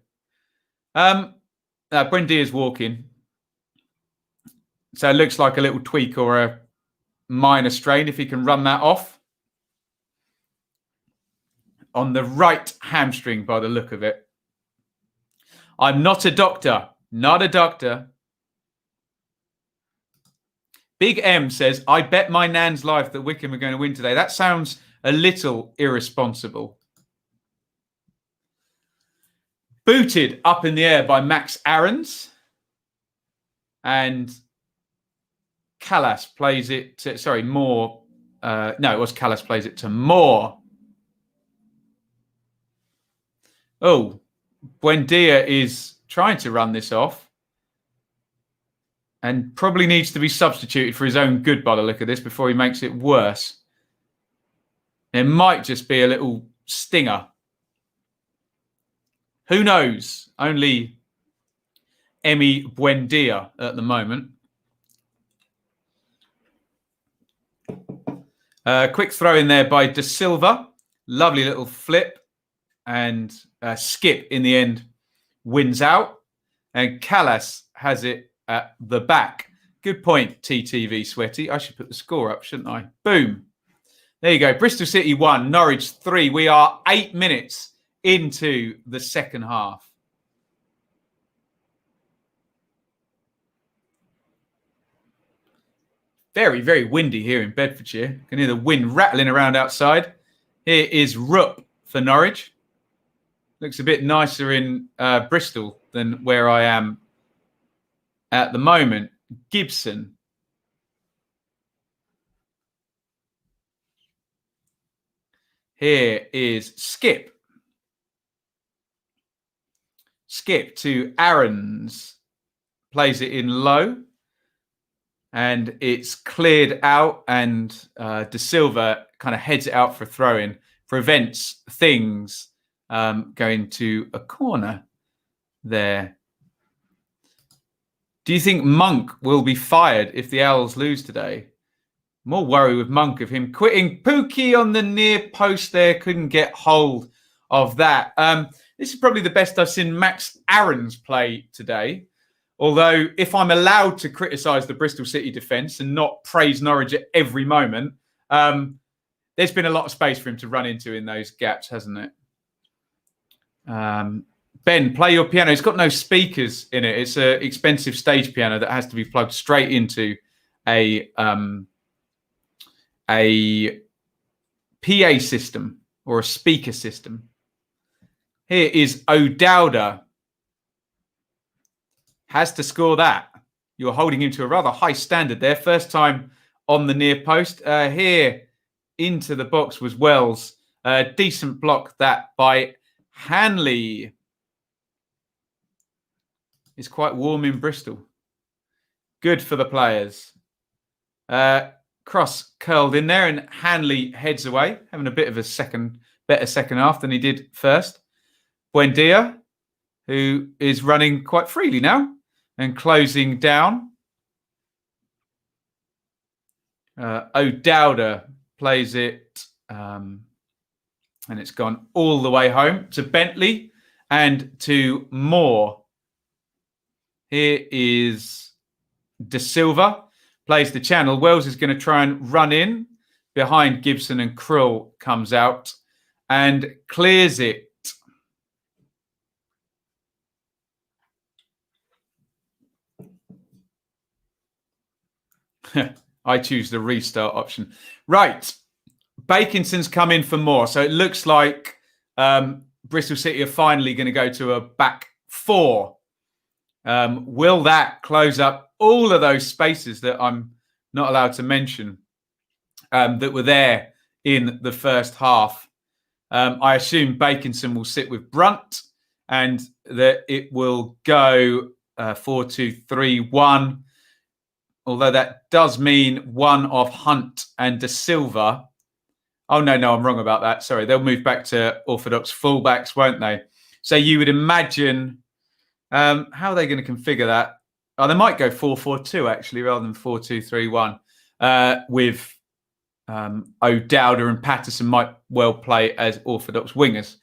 Buendia's walking. So it looks like a little tweak or a minor strain, if he can run that off. On the right hamstring, by the look of it. I'm not a doctor. Not a doctor. Big M says, I bet my nan's life that Wycombe are going to win today. That sounds a little irresponsible. Booted up in the air by Max Aarons. And Callas plays it to, sorry, Moore. No, it was Callas plays it to Moore. Oh, Buendia is trying to run this off. And probably needs to be substituted for his own good by the look of this before he makes it worse. It might just be a little stinger. Who knows? Only Emi Buendia at the moment. Quick throw in there by De Silva. Lovely little flip. And Skip in the end wins out. And Callas has it at the back. Good point, TTV Sweaty. I should put the score up, shouldn't I? Boom. There you go. Bristol City 1, Norwich 3. We are 8 minutes into the second half. Very, very windy here in Bedfordshire. You can hear the wind rattling around outside. Here is Rupp for Norwich. Looks a bit nicer in Bristol than where I am at the moment. Gibson. Here is Skip. Skip to Aarons. Plays it in low. And it's cleared out. And De Silva kind of heads it out for throw-in. Prevents things going to a corner there. Do you think Monk will be fired if the Owls lose today? More worry with Monk of him quitting. Pookie on the near post there. Couldn't get hold of that. This is probably the best I've seen Max Aarons play today. Although if I'm allowed to criticise the Bristol City defence and not praise Norwich at every moment, there's been a lot of space for him to run into in those gaps, hasn't it? Ben, play your piano. It's got no speakers in it. It's an expensive stage piano that has to be plugged straight into a PA system or a speaker system. Here is O'Dowda. Has to score that. You're holding him to a rather high standard there. First time on the near post. Here into the box was Wells. Decent block that by Hanley. It's quite warm in Bristol. Good for the players. Cross curled in there and Hanley heads away, having a bit of a better second half than he did first. Buendia, who is running quite freely now and closing down. O'Dowda plays it and it's gone all the way home to Bentley and to Moore. Here is De Silva, plays the channel. Wells is going to try and run in behind Gibson and Krull comes out and clears it. I choose the restart option. Right. Bakinson's come in for more. So it looks like Bristol City are finally going to go to a back four. Will that close up all of those spaces that I'm not allowed to mention that were there in the first half? I assume Baconson will sit with Brunt and that it will go 4-2-3-1. Although that does mean one of Hunt and De Silva. Oh, no, I'm wrong about that. Sorry, they'll move back to orthodox fullbacks, won't they? So you would imagine, how are they going to configure that? Oh, they might go 4-4-2, actually, rather than 4-2-3-1, with O'Dowda and Patterson might well play as orthodox wingers.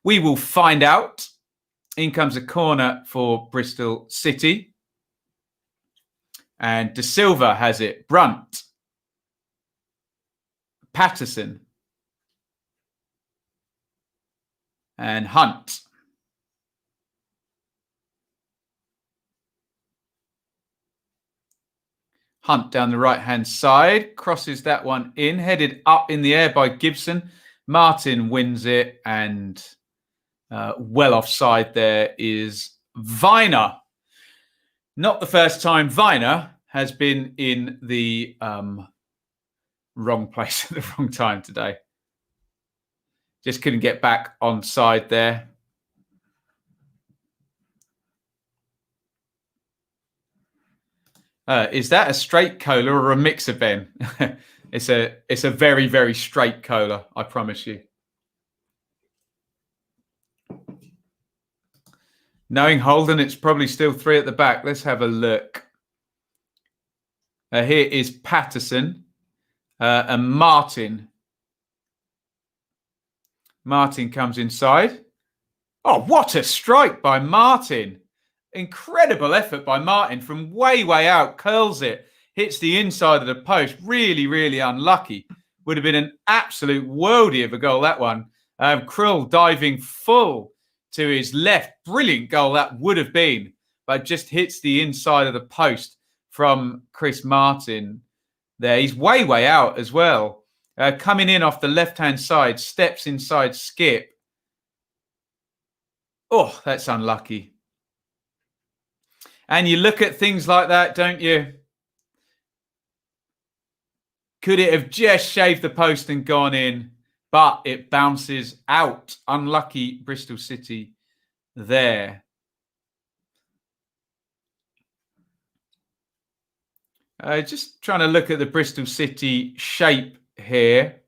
We will find out. In comes a corner for Bristol City. And De Silva has it. Brunt. Patterson. And Hunt. Hunt down the right-hand side. Crosses that one in. Headed up in the air by Gibson. Martin wins it. And well offside there is Viner. Not the first time Viner has been in the wrong place at the wrong time today. Just couldn't get back on side there. Is that a straight cola or a mixer, Ben? It's a very, very straight cola, I promise you. Knowing Holden, it's probably still 3 at the back. Let's have a look. Here is Patterson and Martin. Martin comes inside. Oh, what a strike by Martin. Incredible effort by Martin from way, way out. Curls it. Hits the inside of the post. Really, really unlucky. Would have been an absolute worldie of a goal, that one. Krill diving full to his left. Brilliant goal that would have been. But just hits the inside of the post from Chris Martin there. He's way, way out as well. Coming in off the left-hand side. Steps inside Skip. Oh, that's unlucky. And you look at things like that, don't you? Could it have just shaved the post and gone in? But it bounces out. Unlucky Bristol City there. Just trying to look at the Bristol City shape here.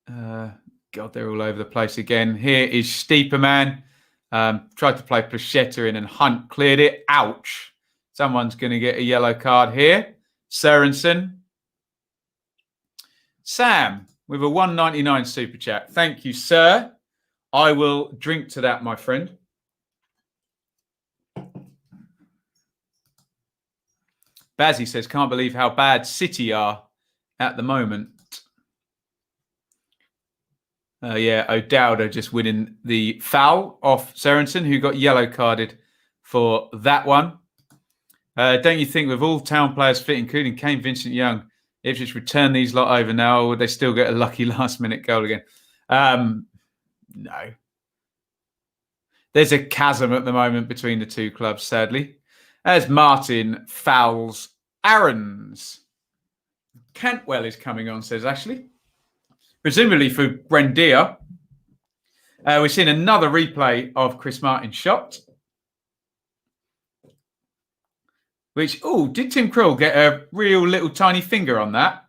God, they're all over the place again. Here is Steeperman. Tried to play Plachetta in and Hunt cleared it. Ouch. Someone's going to get a yellow card here. Sørensen. Sam with a 1.99 super chat. Thank you, sir. I will drink to that, my friend. Bazzy says, can't believe how bad City are at the moment. Yeah, O'Dowda just winning the foul off Sørensen, who got yellow carded for that one. Don't you think with all town players fit, including Kane, Vincent Young, Ipswich return these lot over now, or would they still get a lucky last-minute goal again? No. There's a chasm at the moment between the two clubs, sadly. As Martin fouls Aaron's. Cantwell is coming on, says Ashley. Presumably for Brendia. We're seeing another replay of Chris Martin's shot. Which, did Tim Krul get a real little tiny finger on that?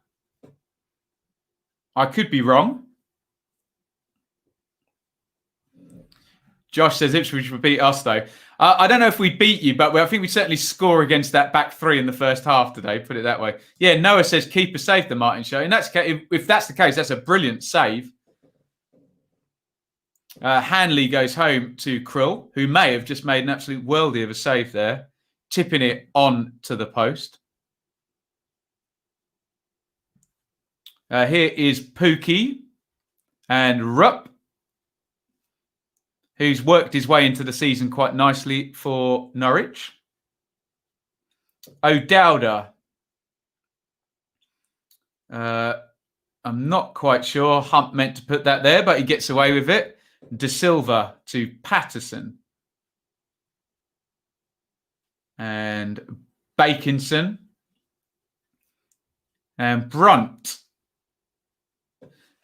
I could be wrong. Josh says Ipswich would beat us, though. I don't know if we beat you, but I think we certainly score against that back three in the first half today, put it that way. Yeah, Noah says keeper saved the Martin show. And if that's the case, that's a brilliant save. Hanley goes home to Krul, who may have just made an absolute worldie of a save there, tipping it on to the post. Here is Pookie and Rupp, who's worked his way into the season quite nicely for Norwich. O'Dowda. I'm not quite sure Hunt meant to put that there, but he gets away with it. De Silva to Patterson. and Bakinson and Brunt,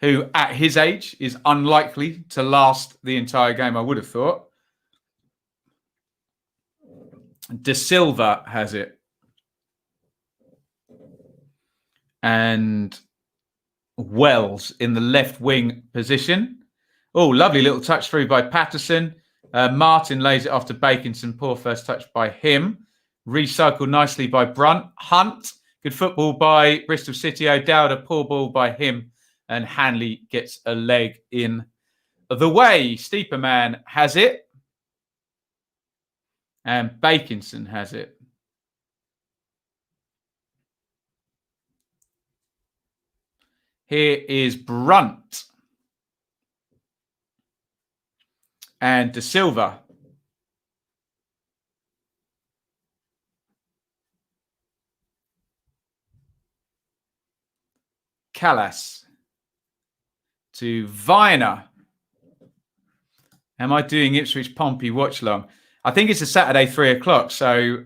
who at his age is unlikely to last the entire game, I would have thought. De Silva has it. And Wells in the left wing position. Oh, lovely little touch through by Patterson. Martin lays it off to Bakinson. Poor first touch by him. Recycled nicely by Brunt. Hunt. Good football by Bristol City. O'Dowd, a poor ball by him. And Hanley gets a leg in the way. Steeperman has it. And Bakinson has it. Here is Brunt. And De Silva. Callas. To Viner. Am I doing Ipswich Pompey watch-along? I think it's a Saturday, 3 o'clock. So,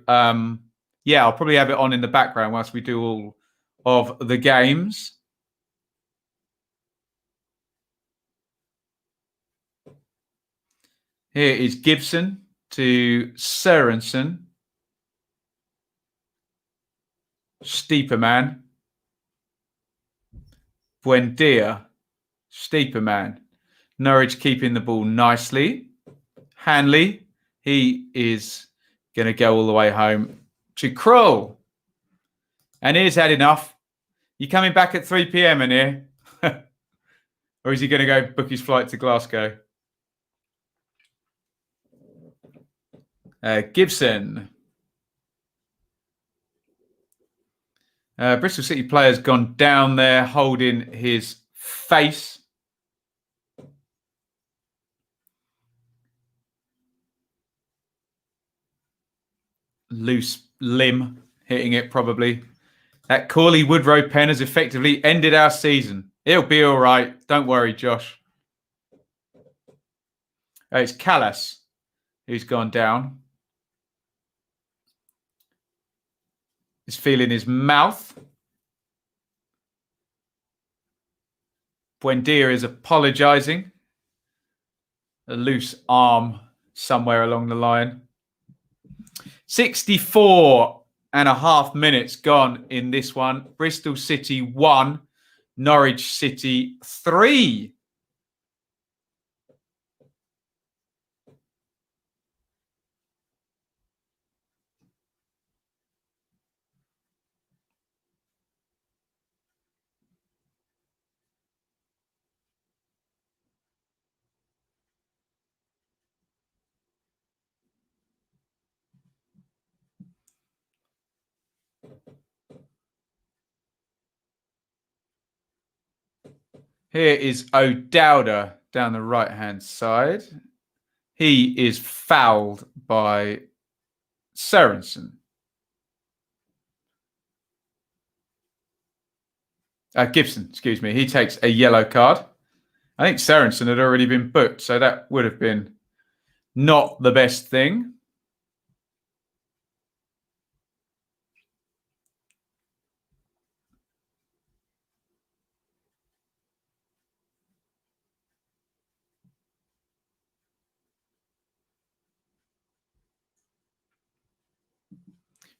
yeah, I'll probably have it on in the background whilst we do all of the games. Here is Gibson to Sørensen. Steeperman. Buendia. Steeperman. Norwich keeping the ball nicely. Hanley. He is going to go all the way home to Krull. And he's had enough. You coming back at 3 p.m. in here? Or is he going to go book his flight to Glasgow? Gibson. Bristol City player's gone down there holding his face. Loose limb hitting it probably. That Corley Woodrow pen has effectively ended our season. It'll be all right. Don't worry, Josh. It's Callas who's gone down. He's feeling his mouth. Buendia is apologising. A loose arm somewhere along the line. 64.5 minutes gone in this one. Bristol City 1, Norwich City 3. Here is O'Dowd down the right-hand side. He is fouled by Sørensen. Gibson, excuse me. He takes a yellow card. I think Sørensen had already been booked, so that would have been not the best thing.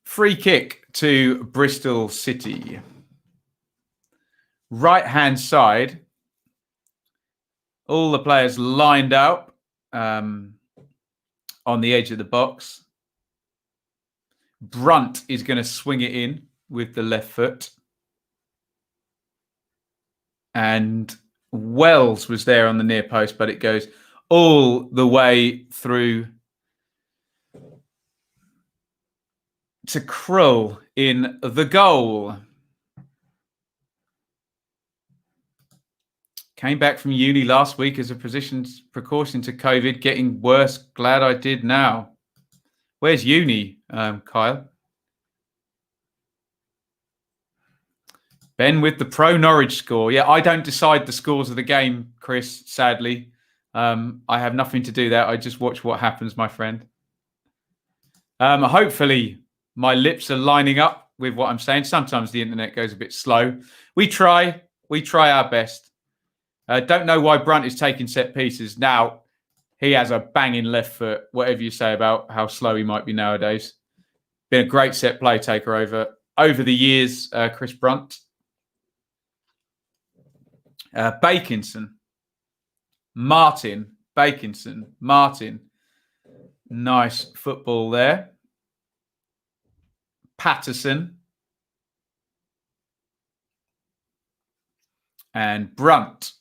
Free kick to Bristol City. Right-hand side. All the players lined up on the edge of the box. Brunt is going to swing it in with the left foot. And Wells was there on the near post, but it goes all the way through to Krull in the goal. Came back from uni last week as a precaution to COVID. Getting worse. Glad I did now. Where's uni, Kyle? Ben with the pro Norwich score. Yeah, I don't decide the scores of the game, Chris, sadly. I have nothing to do there. I just watch what happens, my friend. Hopefully my lips are lining up with what I'm saying. Sometimes the internet goes a bit slow. We try our best. Don't know why Brunt is taking set pieces. Now, he has a banging left foot, whatever you say about how slow he might be nowadays. Been a great set play taker over the years, Chris Brunt. Bakinson. Martin. Bakinson. Martin. Nice football there. Patterson. And Brunt.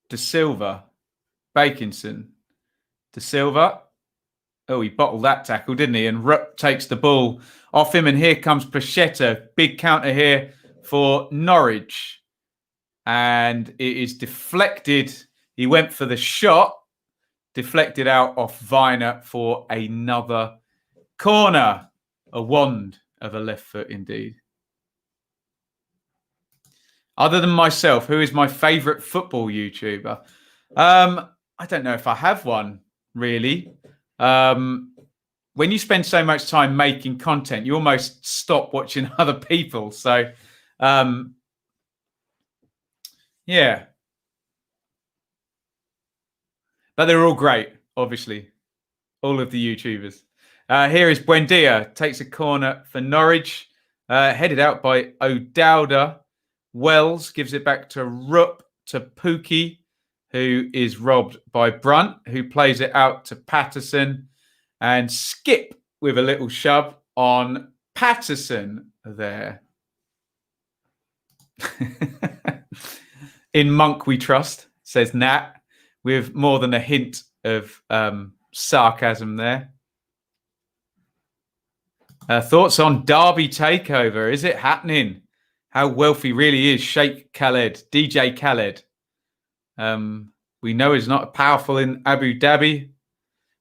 De Silva. Bakinson. De Silva. Oh, he bottled that tackle, didn't he? And Rupp takes the ball off him. And here comes Placheta. Big counter here for Norwich. And it is deflected. He went for the shot. Deflected out off Viner for another corner. A wand of a left foot indeed. Other than myself, who is my favourite football YouTuber? I don't know if I have one, really. When you spend so much time making content, you almost stop watching other people. So, yeah. But they're all great, obviously. All of the YouTubers. Here is Buendia. Takes a corner for Norwich. Headed out by O'Dowda. Wells gives it back to Rupp, to Pookie, who is robbed by Brunt, who plays it out to Patterson. And Skip with a little shove on Patterson there. In Monk we trust, says Nat, with more than a hint of sarcasm there. Thoughts on Derby takeover? Is it happening? How wealthy really is Sheikh Khaled, DJ Khaled. We know he's not powerful in Abu Dhabi,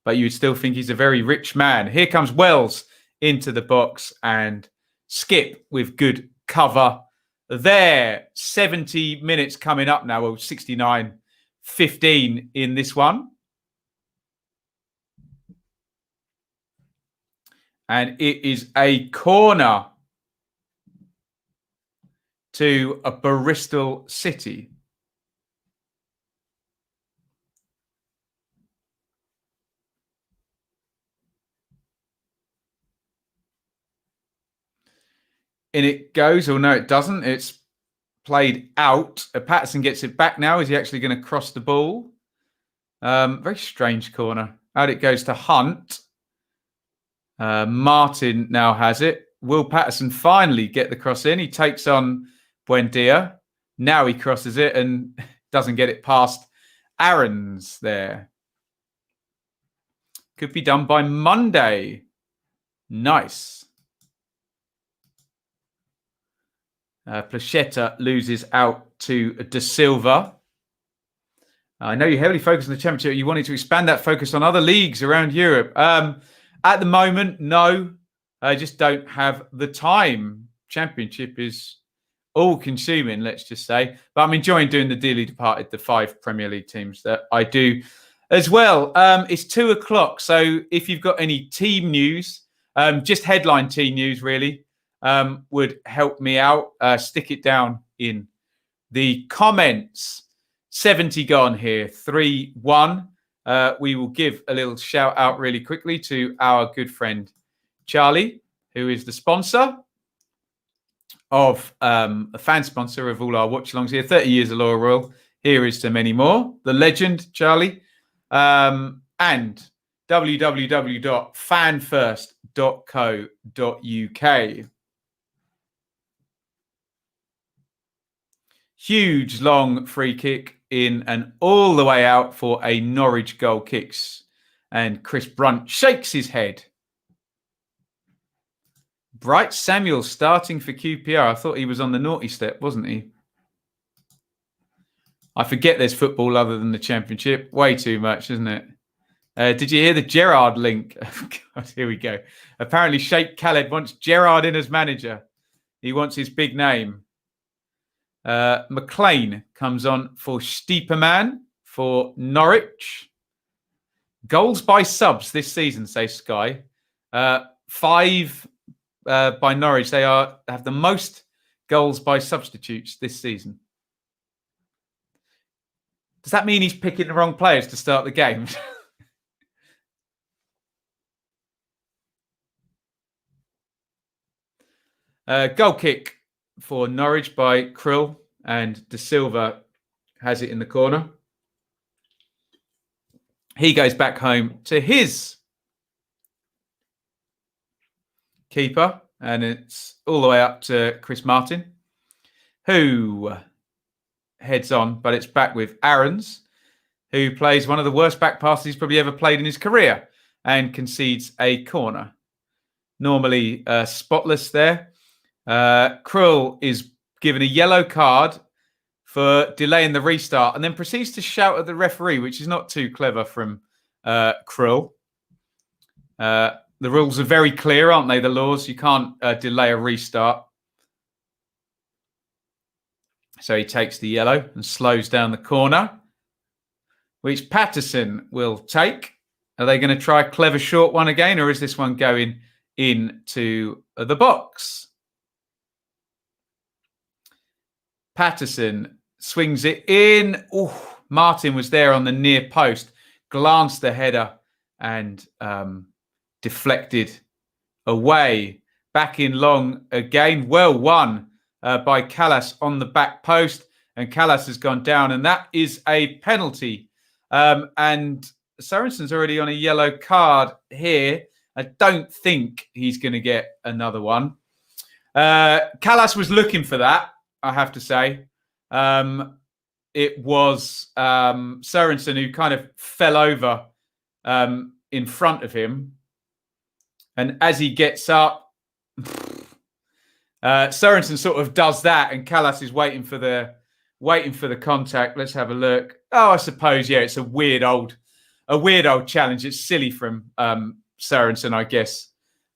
but you'd still think he's a very rich man. Here comes Wells into the box and Skip with good cover there. 70 minutes coming up now. Well, 69-15 in this one. And it is a corner to a Bristol City. In it goes. Oh, no, it doesn't. It's played out. Patterson gets it back now. Is he actually going to cross the ball? Very strange corner. Out it goes to Hunt. Martin now has it. Will Patterson finally get the cross in? He takes on Buendia. Now he crosses it and doesn't get it past Aaron's there. Could be done by Monday. Nice. Placheta loses out to De Silva. I know you're heavily focused on the Championship. You wanted to expand that focus on other leagues around Europe. At the moment, no. I just don't have the time. Championship is all-consuming, let's just say. But I'm enjoying doing the Dearly Departed, the 5 Premier League teams that I do as well. It's 2 o'clock, so if you've got any team news, just headline team news, really, would help me out. Stick it down in the comments. 70 gone here, 3-1. We will give a little shout out really quickly to our good friend Charlie, who is the sponsor of a fan sponsor of all our watch-alongs here. 30 years of Loyal Royal. Here is to many more. The legend, Charlie. And www.fanfirst.co.uk. Huge long free kick in and all the way out for a Norwich goal kicks. And Chris Brunt shakes his head. Bright Samuel starting for QPR. I thought he was on the naughty step, wasn't he? I forget there's football other than the Championship. Way too much, isn't it? Did you hear the Gerrard link? God, here we go. Apparently, Sheikh Khaled wants Gerrard in as manager. He wants his big name. McLean comes on for Stieperman for Norwich. Goals by subs this season, says Sky. 5 by Norwich. They have the most goals by substitutes this season. Does that mean he's picking the wrong players to start the game? Goal kick for Norwich by Krill, and De Silva has it in the corner. He goes back home to his keeper, and it's all the way up to Chris Martin, who heads on, but it's back with Aarons, who plays one of the worst back passes he's probably ever played in his career and concedes a corner. Normally spotless there. Krill is given a yellow card for delaying the restart and then proceeds to shout at the referee, which is not too clever from Krill. The rules are very clear, aren't they? The laws. You can't delay a restart. So he takes the yellow and slows down the corner, which Mattheson will take. Are they going to try a clever short one again, or is this one going into the box? Mattheson swings it in. Oh, Martin was there on the near post, glanced the header and deflected away. Back in long again. Well won by Callas on the back post, and Callas has gone down, and that is a penalty. And Sorensen's already on a yellow card here. I don't think he's going to get another one. Callas was looking for that, I have to say. It was Sorensen who kind of fell over in front of him. And as he gets up, Sorensen sort of does that, and Callas is waiting for the contact. Let's have a look. Oh, I suppose, yeah, it's a weird old challenge. It's silly from Sorensen, I guess,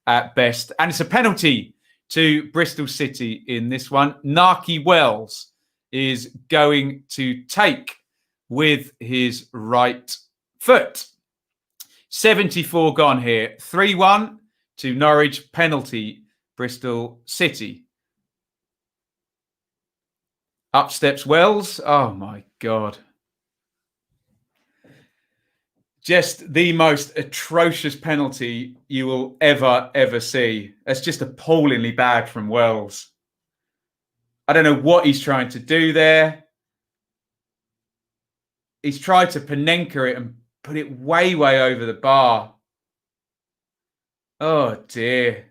at best. And it's a penalty to Bristol City in this one. Narky Wells is going to take with his right foot. 74 gone here. 3-1 to Norwich, penalty Bristol City. Up steps Wells. Oh, my God. Just the most atrocious penalty you will ever see. That's just appallingly bad from Wells. I don't know what he's trying to do there. He's tried to Panenka it and put it way over the bar. Oh, dear.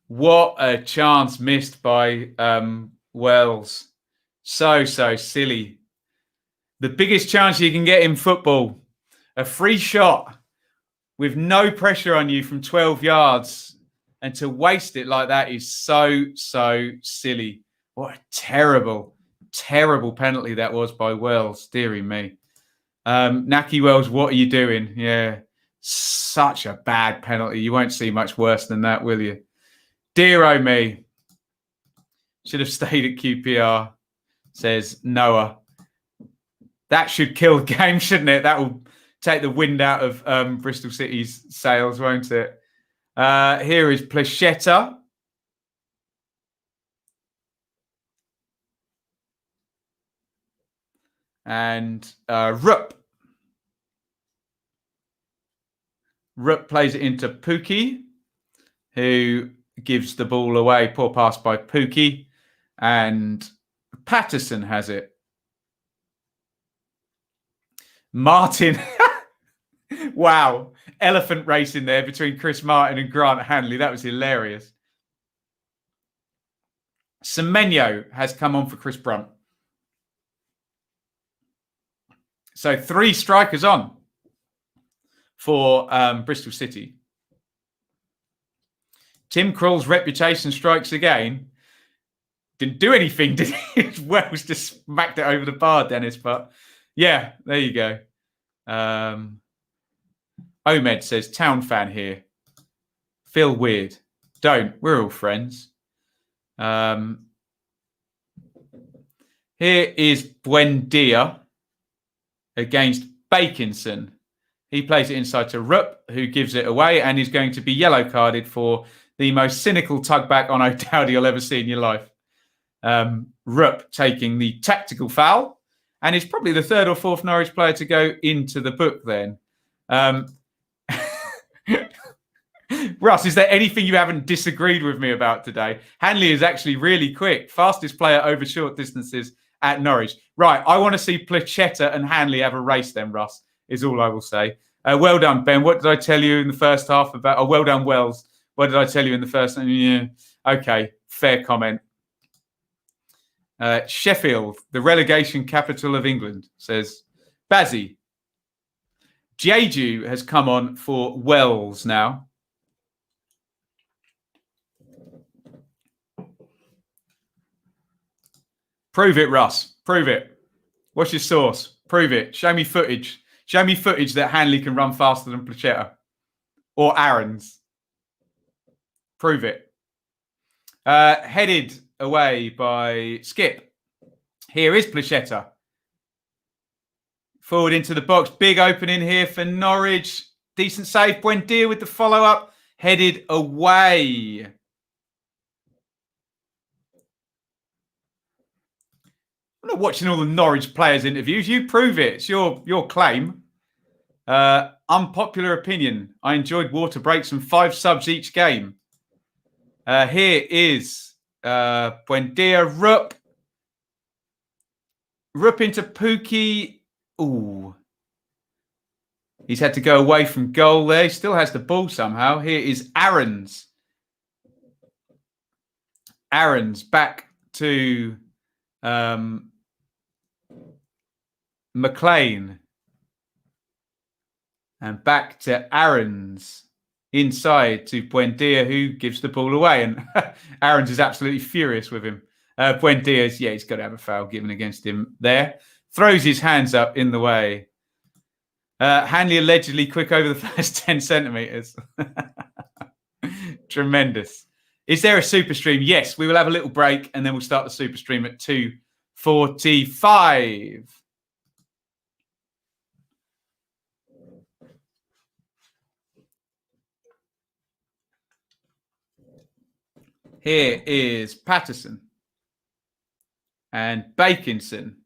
What a chance missed by Wells. So silly. The biggest chance you can get in football. A free shot with no pressure on you from 12 yards, and to waste it like that is so silly. What a terrible penalty that was by Wells. Deary me. Naki Wells, what are you doing? Yeah, such a bad penalty. You won't see much worse than that, will you? Dear oh me. Should have stayed at QPR, says Noah. That should kill the game, shouldn't it? That will take the wind out of Bristol City's sails, won't it? Here is Plachetta. And Rupp. Rupp plays it into Pookie, who gives the ball away. Poor pass by Pookie. And Mattheson has it. Martin. Wow. Elephant racing there between Chris Martin and Grant Hanley. That was hilarious. Semenyo has come on for Chris Brunt. So 3 strikers on for Bristol City. Tim Krul's reputation strikes again. Didn't do anything, did he? Wells just smacked it over the bar, Dennis. But yeah, there you go. Omed says, town fan here. Feel weird. Don't. We're all friends. Here is Buendia against Bakinson, He plays it inside to Rupp, who gives it away, and is going to be yellow carded for the most cynical tug back on O'Dowd you'll ever see in your life. Rupp taking the tactical foul, and is probably the third or fourth Norwich player to go into the book then. Russ, is there anything you haven't disagreed with me about today? Hanley is actually really quick. Fastest player over short distances at Norwich. Right, I want to see Plachetta and Hanley have a race then, Russ, is all I will say. Well done, Ben. What did I tell you in the first half about... Oh, well done, Wells. What did I tell you in the first... Yeah. Okay, fair comment. Sheffield, the relegation capital of England, says, Bazzy, Jeju has come on for Wells now. Prove it, Russ. Prove it. What's your source? Prove it. Show me footage. Show me footage that Hanley can run faster than Plachetta. Or Aaron's. Prove it. Headed away by Skip. Here is Plachetta. Forward into the box. Big opening here for Norwich. Decent save. Buendia with the follow-up. Headed away. I'm not watching all the Norwich players' interviews. You prove it. It's your claim. Unpopular opinion. I enjoyed water breaks and 5 subs each game. Here is Buendia. Rupp. Rupp into Pookie. Ooh. He's had to go away from goal there. He still has the ball somehow. Here is Aaron's. Aaron's back to... McLean, and back to Aaron's, inside to Buendia, who gives the ball away, and Aaron's is absolutely furious with him. Buendia's, yeah, he's got to have a foul given against him there. Throws his hands up in the way. Hanley allegedly quick over the first 10 centimetres. Tremendous. Is there a super stream? Yes, we will have a little break and then we'll start the super stream at 2:45. Here is Patterson and Bakinson.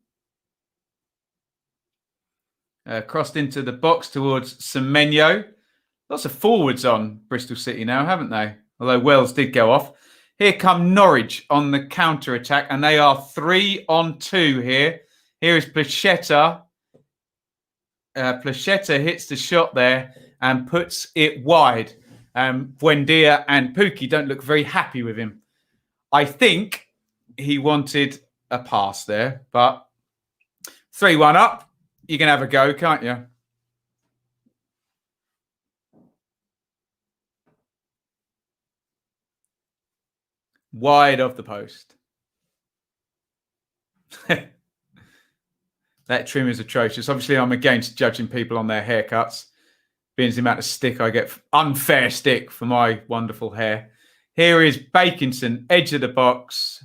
Crossed into the box towards Semenyo. Lots of forwards on Bristol City now, haven't they? Although Wells did go off. Here come Norwich on the counter-attack, and they are 3-on-2 here. Here is Plachetta. Plachetta hits the shot there and puts it wide. Buendia and Pookie don't look very happy with him. I think he wanted a pass there, but 3-1 up. You can have a go, can't you? Wide of the post. That trim is atrocious. Obviously, I'm against judging people on their haircuts. Being the amount of stick I get, unfair stick for my wonderful hair. Here is Bakinson, edge of the box.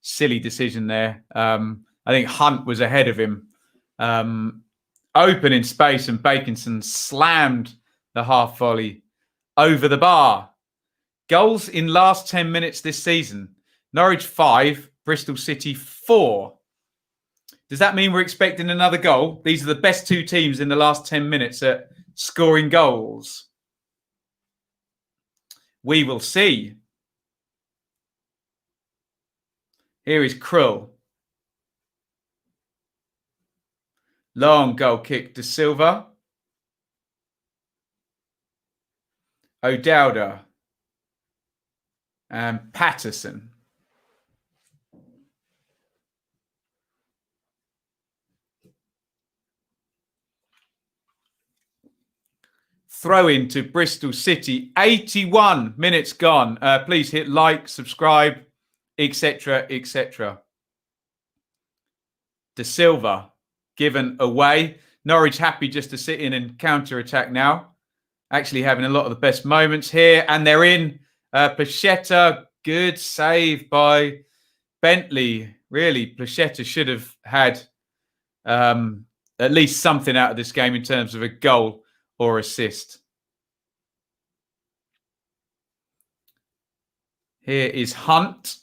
Silly decision there. I think Hunt was ahead of him. Open in space, and Bakinson slammed the half volley over the bar. Goals in last 10 minutes this season. Norwich 5, Bristol City 4. Does that mean we're expecting another goal? These are the best 2 teams in the last 10 minutes at scoring goals. We will see. Here is Krull. Long goal kick to Silva. O'Dowd and Patterson. Throw in to Bristol City. 81 minutes gone. Please hit like, subscribe, etc., etc. De Silva given away. Norwich happy just to sit in and counter-attack now. Actually having a lot of the best moments here. And they're in. Plachetta, good save by Bentley. Really, Plachetta should have had at least something out of this game in terms of a goal or assist. Here is Hunt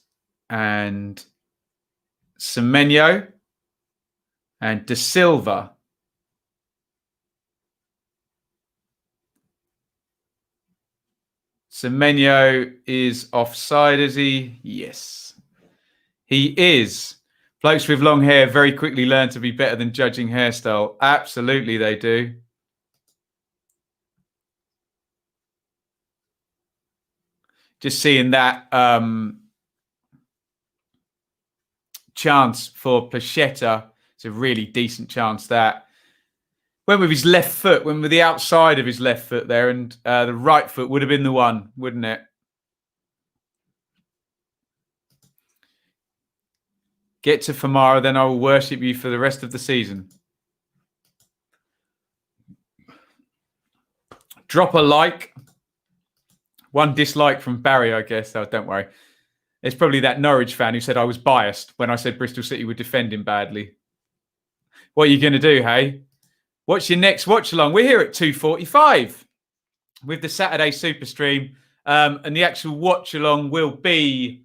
and Semenyo and De Silva. Semenyo is offside, is he? Yes. He is. Blokes with long hair very quickly learn to be better than judging hairstyle. Absolutely they do. Just seeing that chance for Plachetta. It's a really decent chance that. Went with his left foot, went with the outside of his left foot there, and the right foot would have been the one, wouldn't it? Get to Famara, then I will worship you for the rest of the season. Drop a like. One dislike from Barry, I guess. Oh, don't worry. It's probably that Norwich fan who said I was biased when I said Bristol City were defending badly. What are you going to do, hey? What's your next watch along? We're here at 2:45 with the Saturday Super Stream. And the actual watch along will be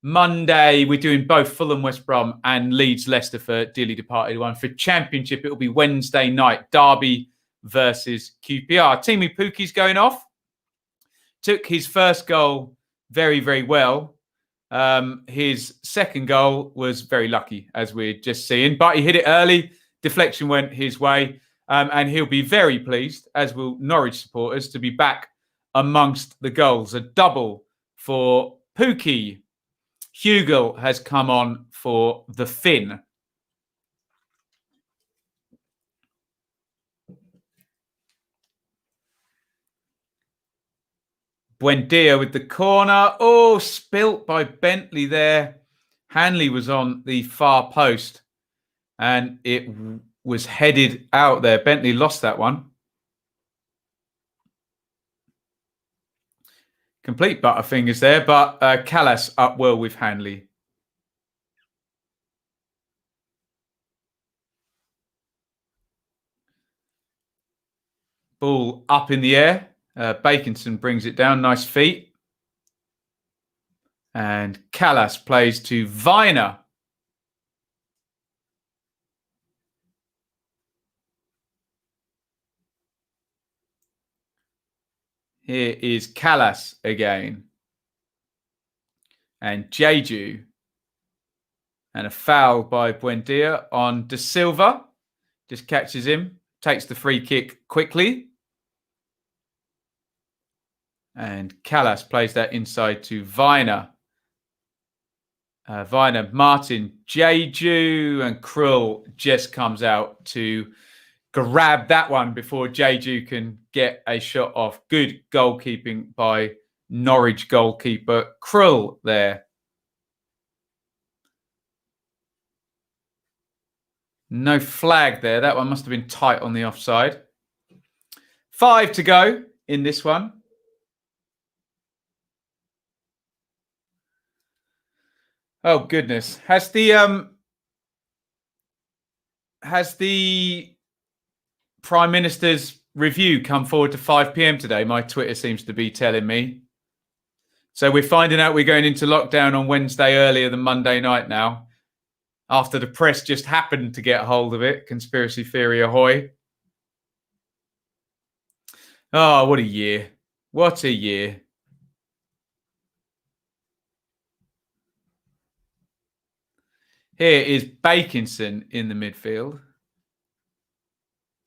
Monday. We're doing both Fulham West Brom and Leeds Leicester for dearly departed one. For Championship, it will be Wednesday night. Derby versus QPR. Teemu Pukki's going off. Took his first goal very, very well. His second goal was very lucky, as we're just seeing. But he hit it early. Deflection went his way. And he'll be very pleased, as will Norwich supporters, to be back amongst the goals. A double for Pukki. Hugel has come on for the Finn. Buendia with the corner. Oh, spilt by Bentley there. Hanley was on the far post and it was headed out there. Bentley lost that one. Complete butterfingers there, but Callas up well with Hanley. Ball up in the air. Bakinson brings it down. Nice feet. And Callas plays to Viner. Here is Callas again. And Jeju. And a foul by Buendia on De Silva. Just catches him. Takes the free kick quickly. And Callas plays that inside to Viner. Viner, Martin, Jeju, and Krull just comes out to grab that one before Jeju can get a shot off. Good goalkeeping by Norwich goalkeeper Krull there. No flag there. That one must have been tight on the offside. 5 to go in this one. Oh goodness. Has the Prime Minister's review come forward to 5 p.m. today? My Twitter seems to be telling me. So we're finding out we're going into lockdown on Wednesday earlier than Monday night now. After the press just happened to get hold of it. Conspiracy theory ahoy. Oh, what a year. What a year. Here is Bakinson in the midfield.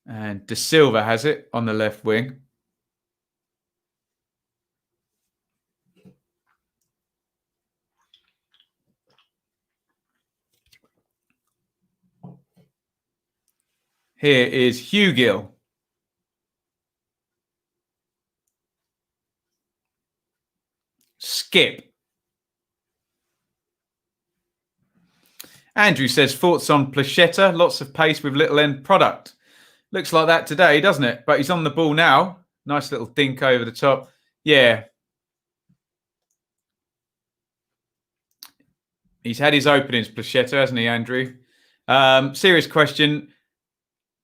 And De Silva has it on the left wing. Here is Hugel. Skip. Andrew says, thoughts on Plachetta? Lots of pace with little end product. Looks like that today, doesn't it? But he's on the ball now. Nice little dink over the top. Yeah. He's had his openings, Plachetta, hasn't he, Andrew? Serious question.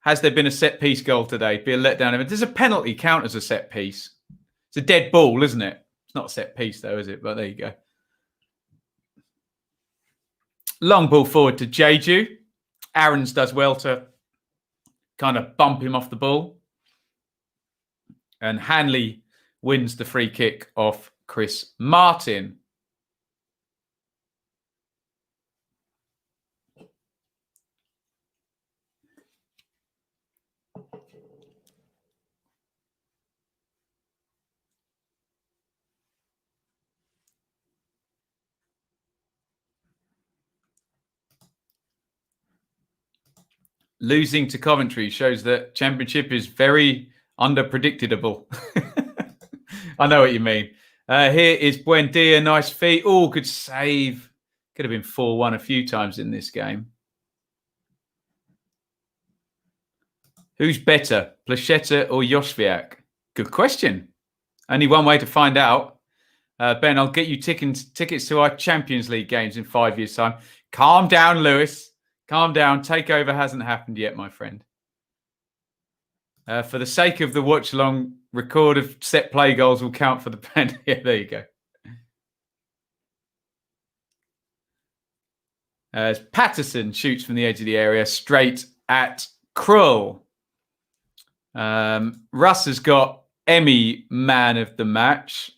Has there been a set-piece goal today? Be a letdown. Does a penalty count as a set-piece? It's a dead ball, isn't it? It's not a set-piece, though, is it? But there you go. Long ball forward to Jeju. Aarons does well to kind of bump him off the ball. And Hanley wins the free kick off Chris Martin. Losing to Coventry shows that Championship is very underpredictable. I know what you mean. Here is Buendia, nice feet. Oh, good save. Could have been 4-1 a few times in this game. Who's better, Placheta or Josviak? Good question. Only one way to find out. Ben, I'll get you tickets to our Champions League games in 5 years' time. Calm down, Lewis. Calm down. Takeover hasn't happened yet, my friend. For the sake of the watch-along, record of set play goals will count for the band. Yeah, there you go. As Patterson shoots from the edge of the area straight at Krull. Russ has got Emmy man of the match.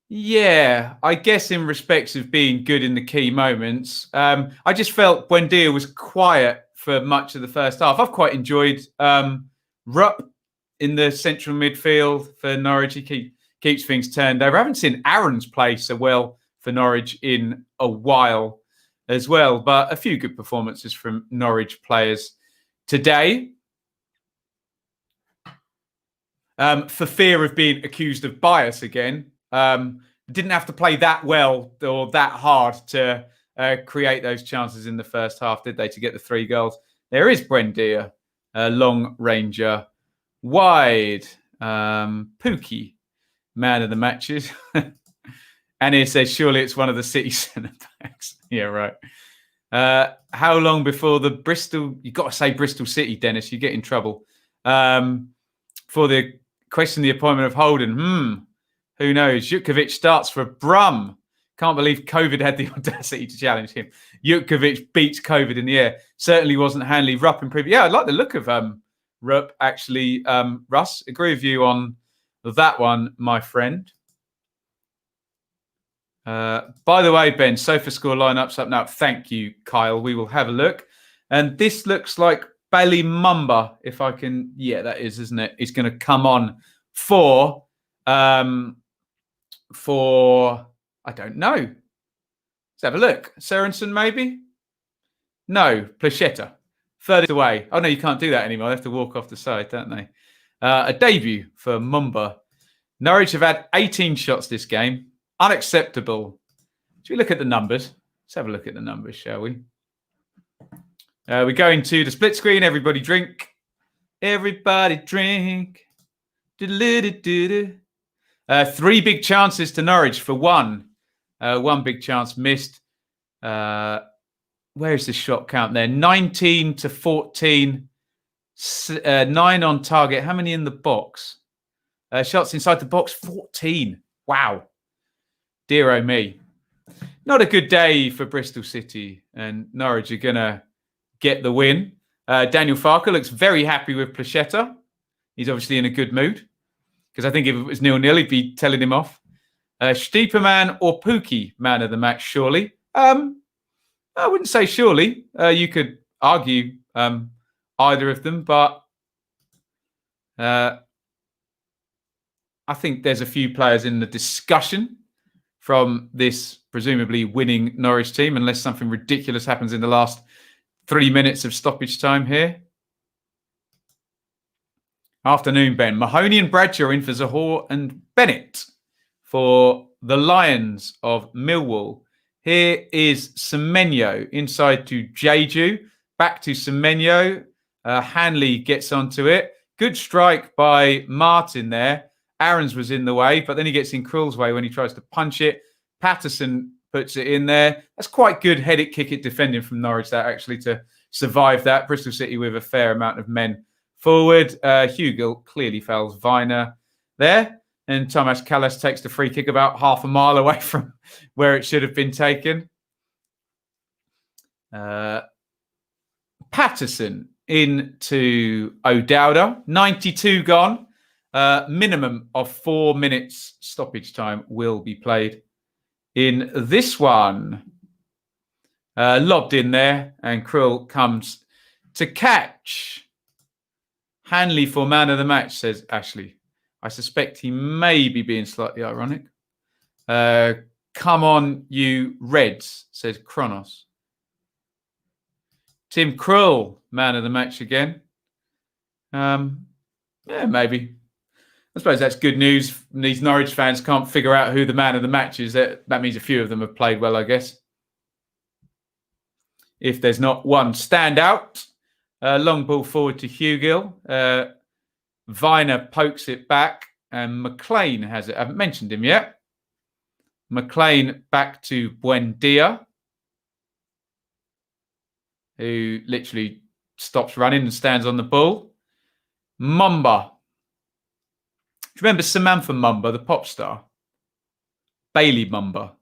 Yeah, I guess in respects of being good in the key moments. I just felt Buendia was quiet for much of the first half. I've quite enjoyed Rupp in the central midfield for Norwich. He keeps things turned over. I haven't seen Aarons play so well for Norwich in a while as well, but a few good performances from Norwich players today. For fear of being accused of bias again, didn't have to play that well or that hard to create those chances in the first half, did they, to get the 3 goals? There is Buendia, long ranger, wide, Pookie, man of the matches. And he says, surely it's one of the City centre-backs. Yeah, right. How long before the Bristol... You've got to say Bristol City, Dennis. You get in trouble. For the question the appointment of Holden. Who knows? Jutkovic starts for Brumm. Can't believe COVID had the audacity to challenge him. Jutkovic beats COVID in the air. Certainly wasn't Hanley. Rupp improved. Yeah, I like the look of Rupp, actually. Russ, agree with you on that one, my friend. By the way, Ben, SofaScore lineups up now. Thank you, Kyle. We will have a look. And this looks like Bailey Mumba, if I can. Yeah, that is, isn't it? He's going to come on for I don't know. Let's have a look. Sorensen, maybe? No, Placheta. Further away. Oh, no, you can't do that anymore. They have to walk off the side, don't they? A debut for Mumba. Norwich have had 18 shots this game. Unacceptable. Should we look at the numbers? Let's have a look at the numbers, shall we? We go into the split screen. Everybody drink. Everybody drink. 3 big chances to Norwich for 1. 1 big chance missed. Where is the shot count there? 19 to 14. 9 on target. How many in the box? Shots inside the box, 14. Wow. Dear oh me. Not a good day for Bristol City. And Norwich are going to get the win. Daniel Farker looks very happy with Placheta. He's obviously in a good mood. Because I think if it was 0-0, he'd be telling him off. Stieperman or Pookie, man of the match, surely. I wouldn't say surely. You could argue either of them, but I think there's a few players in the discussion from this presumably winning Norwich team, unless something ridiculous happens in the last 3 minutes of stoppage time here. Afternoon, Ben. Mahoney and Bradshaw in for Zahor and Bennett for the Lions of Millwall. Here is Semenyo inside to Jeju. Back to Semenyo. Hanley gets onto it. Good strike by Martin there. Aarons was in the way, but then he gets in Krull's way when he tries to punch it. Patterson puts it in there. That's quite good head-it, kick-it defending from Norwich, that actually, to survive that. Bristol City with a fair amount of men forward. Hugill clearly fails Viner there. And Thomas Callas takes the free kick about half a mile away from where it should have been taken. Patterson into O'Dowda. 92 gone. Minimum of 4 minutes stoppage time will be played in this one. Lobbed in there, and Krill comes to catch. Hanley for man of the match, says Ashley. I suspect he may be being slightly ironic. Come on, you Reds, says Kronos. Tim Krul, man of the match again. Yeah, maybe. I suppose that's good news. These Norwich fans can't figure out who the man of the match is. That means a few of them have played well, I guess. If there's not one standout. Long ball forward to Hugill. Viner pokes it back, and McLean has it. I haven't mentioned him yet. McLean back to Buendia, who literally stops running and stands on the ball. Mumba. Do you remember Samantha Mumba, the pop star? Bailey Mumba.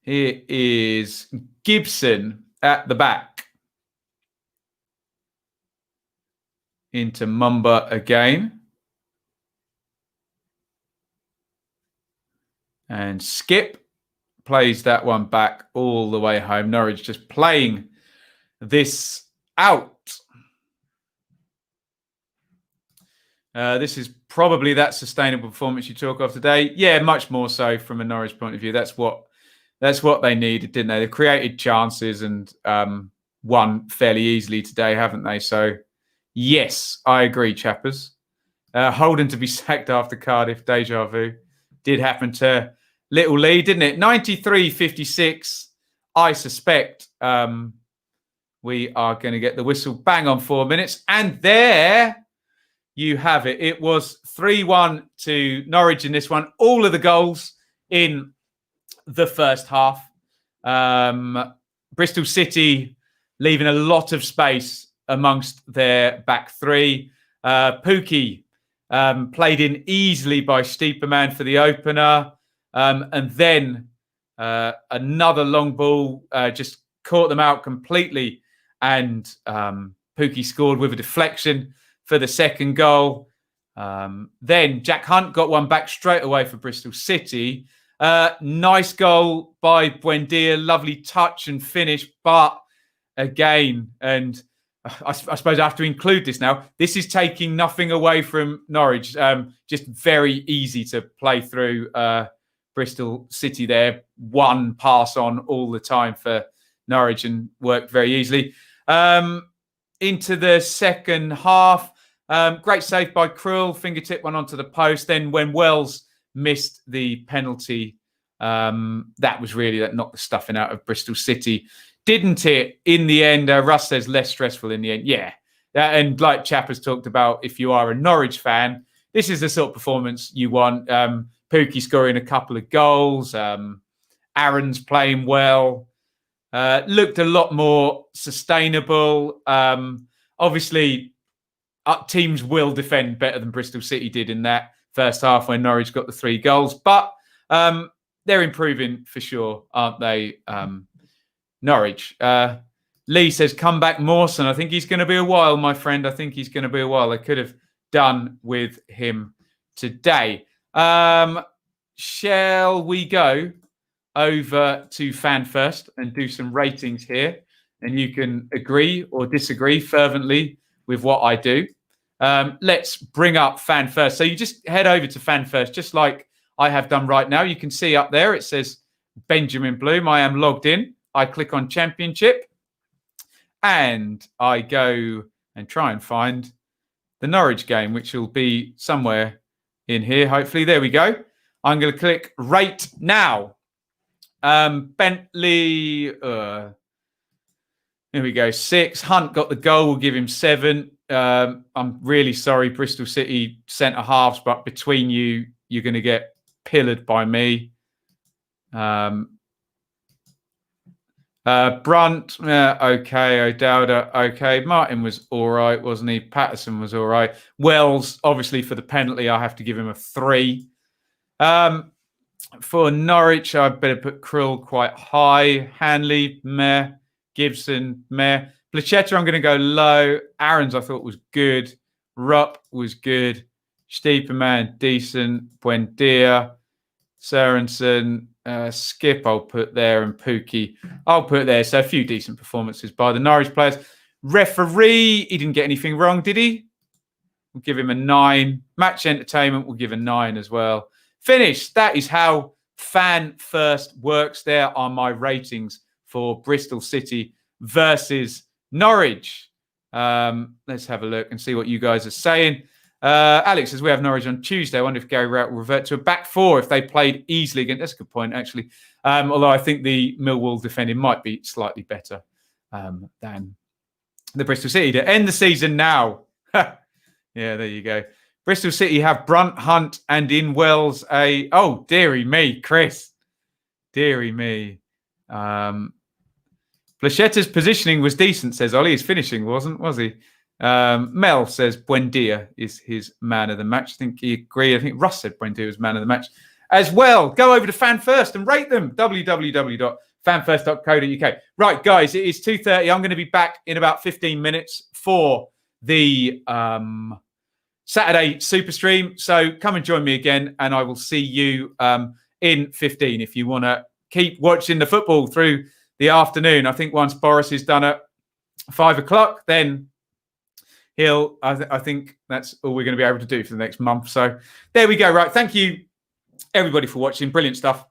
Here is Gibson at the back. Into Mumba again. And Skip plays that one back all the way home. Norwich just playing this out. This is probably that sustainable performance you talk of today. Yeah, much more so from a Norwich point of view. That's what they needed, didn't they? They've created chances and won fairly easily today, haven't they? So, yes, I agree, chappers. Holden to be sacked after Cardiff, deja vu. Did happen to Little Lee, didn't it? 93-56. I suspect we are going to get the whistle bang on 4 minutes. And there you have it. It was 3-1 to Norwich in this one. All of the goals in the first half. Bristol City leaving a lot of space amongst their back three. Pookie played in easily by Steeperman for the opener. And then another long ball just caught them out completely. And Pookie scored with a deflection for the second goal. Then Jack Hunt got one back straight away for Bristol City. Nice goal by Buendia. Lovely touch and finish. But again, and I suppose I have to include this now, this is taking nothing away from Norwich. Just very easy to play through Bristol City there. One pass on all the time for Norwich and worked very easily. Into the second half. Great save by Krul. Fingertip one onto the post. Then when Wells missed the penalty, that was really that knocked the stuffing out of Bristol City, didn't it? In the end, Russ says less stressful in the end. Yeah, and like Chap has talked about, if you are a Norwich fan, this is the sort of performance you want. Pookie scoring a couple of goals. Aaron's playing well. Looked a lot more sustainable. Obviously, teams will defend better than Bristol City did in that first half when Norwich got the 3 goals. But they're improving for sure, aren't they, Norwich? Lee says, come back Mawson. I think he's going to be a while, my friend. I think he's going to be a while. They could have done with him today. Shall we go over to Fan First and do some ratings here? And you can agree or disagree fervently with what I do. Let's bring up Fan First. So you just head over to Fan First, just like I have done right now. You can see up there, it says Benjamin Bloom. I am logged in. I click on Championship and I go and try and find the Norwich game, which will be somewhere in here. Hopefully, there we go. I'm going to click Rate Now. Bentley, here we go, 6. Hunt got the goal. We'll give him 7. I'm really sorry, Bristol City centre halves, but between you, you're going to get pillared by me. Brunt, okay. O'Dowda, okay. Martin was all right, wasn't he? Patterson was all right. Wells, obviously, for the penalty, I have to give him a 3. For Norwich, I better put Krill quite high. Hanley, meh. Gibson, meh. Plachetta, I'm going to go low. Aaron's, I thought, was good. Rupp was good. Stieperman, decent. Buendia. Sorensen, Skip, I'll put there. And Pookie, I'll put there. So a few decent performances by the Norwich players. Referee, he didn't get anything wrong, did he? We'll give him a 9. Match entertainment, we'll give a 9 as well. Finish. That is how Fan First works. There are my ratings for Bristol City versus Norwich. Let's have a look and see what you guys are saying. Alex says we have Norwich on Tuesday. I wonder if Gary Rout will revert to a back 4 if they played easily again. That's a good point, actually. Although I think the Millwall defending might be slightly better than the Bristol City. To end the season now. Yeah, there you go. Bristol City have Brunt, Hunt, and in Wells a... Oh, dearie me, Chris. Dearie me. Blachetta's positioning was decent, says Ollie. His finishing wasn't, was he? Mel says Buendia is his man of the match. I think he agreed. I think Russ said Buendia was man of the match as well. Go over to Fan First and rate them. www.fanfirst.co.uk. Right, guys, it is 2:30. I'm going to be back in about 15 minutes for the Saturday Super Stream. So come and join me again, and I will see you in 15 if you want to keep watching the football through the afternoon. I think once Boris is done at 5 o'clock, then I think that's all we're going to be able to do for the next month. So there we go. Right. Thank you, everybody, for watching. Brilliant stuff.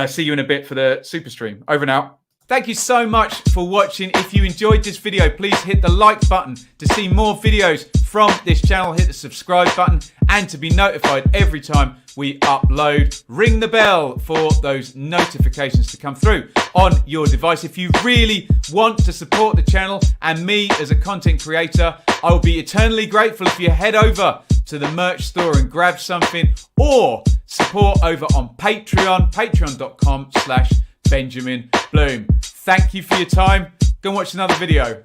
See you in a bit for the Super Stream. Over and out. Thank you so much for watching. If you enjoyed this video, please hit the like button to see more videos from this channel. Hit the subscribe button and to be notified every time we upload. Ring the bell for those notifications to come through on your device. If you really want to support the channel and me as a content creator, I will be eternally grateful if you head over to the merch store and grab something, or support over on Patreon, patreon.com/Benjamin Bloom. Thank you for your time. Go and watch another video.